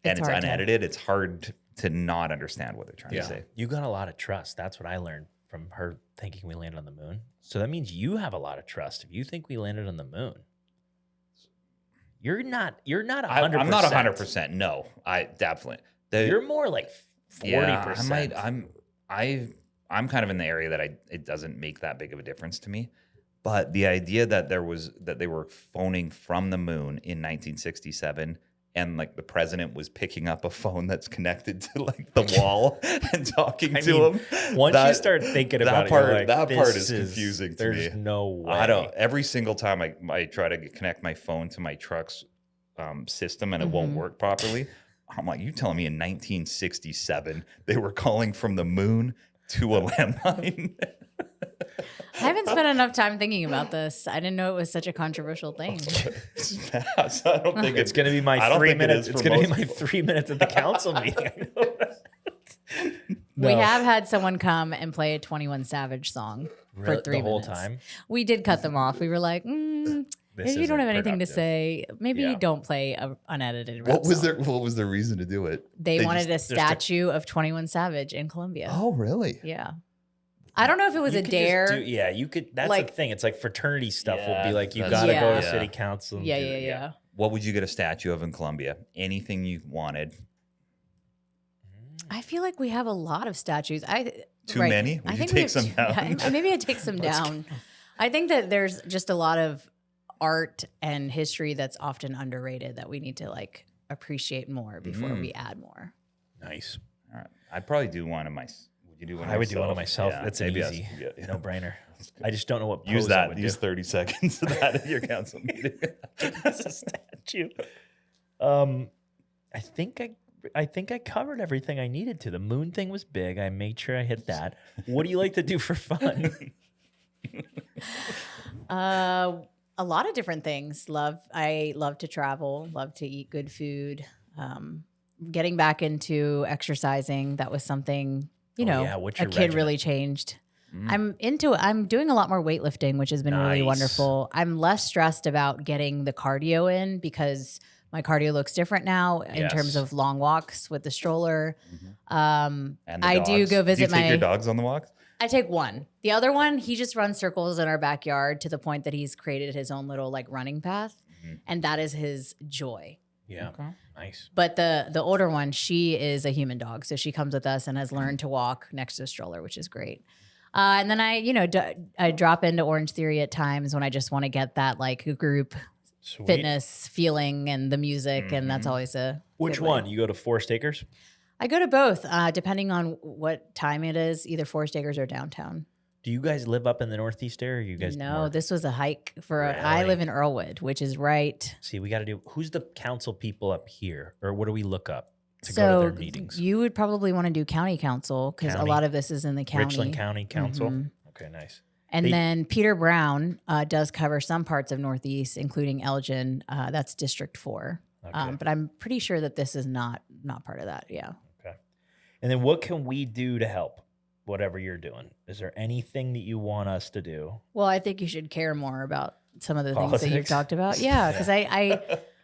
and It's it's hard to- unedited. It's hard to not understand what they're trying Yeah. to say. You got a lot of trust. That's what I learned from her thinking we landed on the moon. So that means you have a lot of trust. If you think we landed on the moon, you're not 100%. I'm not 100%. No, I definitely. You're more like 40%. I'm kind of in the area that it doesn't make that big of a difference to me. But the idea that they were phoning from the moon in 1967 and like the president was picking up a phone that's connected to like the wall and talking to him. Once you start thinking about it, you're like, that part this is confusing to me. There's no way. I don't. Every single time I try to connect my phone to my truck's system and it won't work properly, I'm like, you telling me in 1967 they were calling from the moon to a landline? I haven't spent enough time thinking about this. I didn't know it was such a controversial thing. It's fast. I don't think It's going to be my I don't 3 think it minutes. is It's for going to be most my people. 3 minutes at the council meeting. I know that. We have had someone come and play a 21 Savage song Really? for 3 The whole minutes. time? We did cut them off. We were like, This if you don't isn't have anything to productive. say, maybe Yeah. you don't play a unedited rap What was song. What was the reason to do it? They wanted just- a statue of 21 Savage in Colombia. Oh, really? Yeah. I don't know if it was You a could just dare. yeah, you could. That's Like- the thing. It's like fraternity stuff will Yeah, be like, you that's- got to go to Yeah. city council. And Yeah, do yeah, it. yeah. What would you get a statue of in Colombia? Anything you wanted. I feel like we have a lot of statues. Too many? Would you we take some down? Maybe I take some down. I think that there's just a lot of art and history that's often underrated that we need to like appreciate more before we add more. Nice. All right. I'd probably do one of my. Would you do one? I would do one of myself. Yeah, That's an maybe easy, yeah. no brainer. I just don't know what Use pose I that. would Use do. 30 seconds of that at your council meeting. As a statue. I think I covered everything I needed to. The moon thing was big. I made sure I hit that. What do you like to do for fun? A lot of different things. I love to travel, love to eat good food. Getting back into exercising, that was something, what's a your kid regimen? really changed. I'm doing a lot more weightlifting, which has been really Nice. wonderful. I'm less stressed about getting the cardio in because my cardio looks different now in terms Yes. of long walks with the stroller. And the I do dogs. go visit Do you take your dogs on the walks? I take one. The other one, he just runs circles in our backyard to the point that he's created his own little like running path. And that is his joy. Yeah. Okay. Nice. But the older one, she is a human dog. So she comes with us and has learned to walk next to the stroller, which is great. And then I drop into Orange Theory at times when I just want to get that like group Sweet. fitness feeling and the music. And that's always a Which good way. one? You go to Forest Acres? I go to both, depending on what time it is, either Forest Acres or downtown. Do you guys live up in the Northeast area? Or you guys No, more- this was a hike for. Really? I live in Earlwood, which is right. See, we got to do. Who's the council people up here, or what do we look up to go So to their meetings? you would probably want to do county council because a County? lot of this is in the county. Richland County Council. Mhm. Okay, nice. And They- then Peter Brown does cover some parts of Northeast, including Elgin. That's District 4. Okay. But I'm pretty sure that this is not part of that. Yeah. Okay. And then what can we do to help? Whatever you're doing, is there anything that you want us to do? Well, I think you should care more about some of the things that you've Politics? talked about. Yeah, because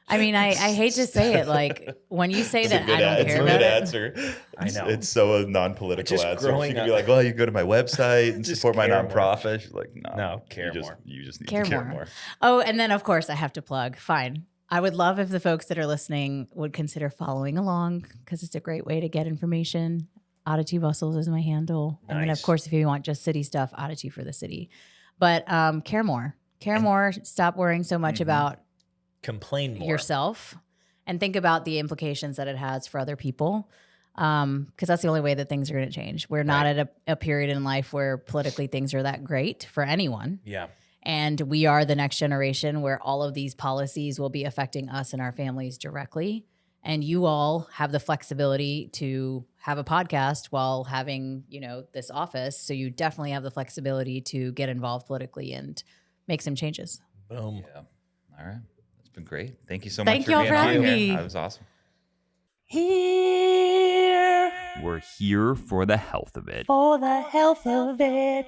I mean, I hate to say it, like when you say that I don't care about it. answer. I know. It's so a non-political Just answer. growing She could be up- like, well, you go to my website and Just support my care more. nonprofit. She's like, No, care more. You just need Care to care more. more. Oh, and then of course I have to plug. Fine. I would love if the folks that are listening would consider following along because it's a great way to get information. Aditi Bussells is my handle. And then of Nice. course, if you want just city stuff, Aditi for the city. But care more. Care more. Stop worrying so much about Complain more. yourself and think about the implications that it has for other people. Because that's the only way that things are going to change. We're not Right. at a period in life where politically things are that great for anyone. Yeah. And we are the next generation where all of these policies will be affecting us and our families directly. And you all have the flexibility to have a podcast while having, this office. So you definitely have the flexibility to get involved politically and make some changes. Boom. Yeah. All right. It's been great. Thank you so Thank much for y'all being for on having here. me. That was awesome. Here We're here for the health of it. for the health of it.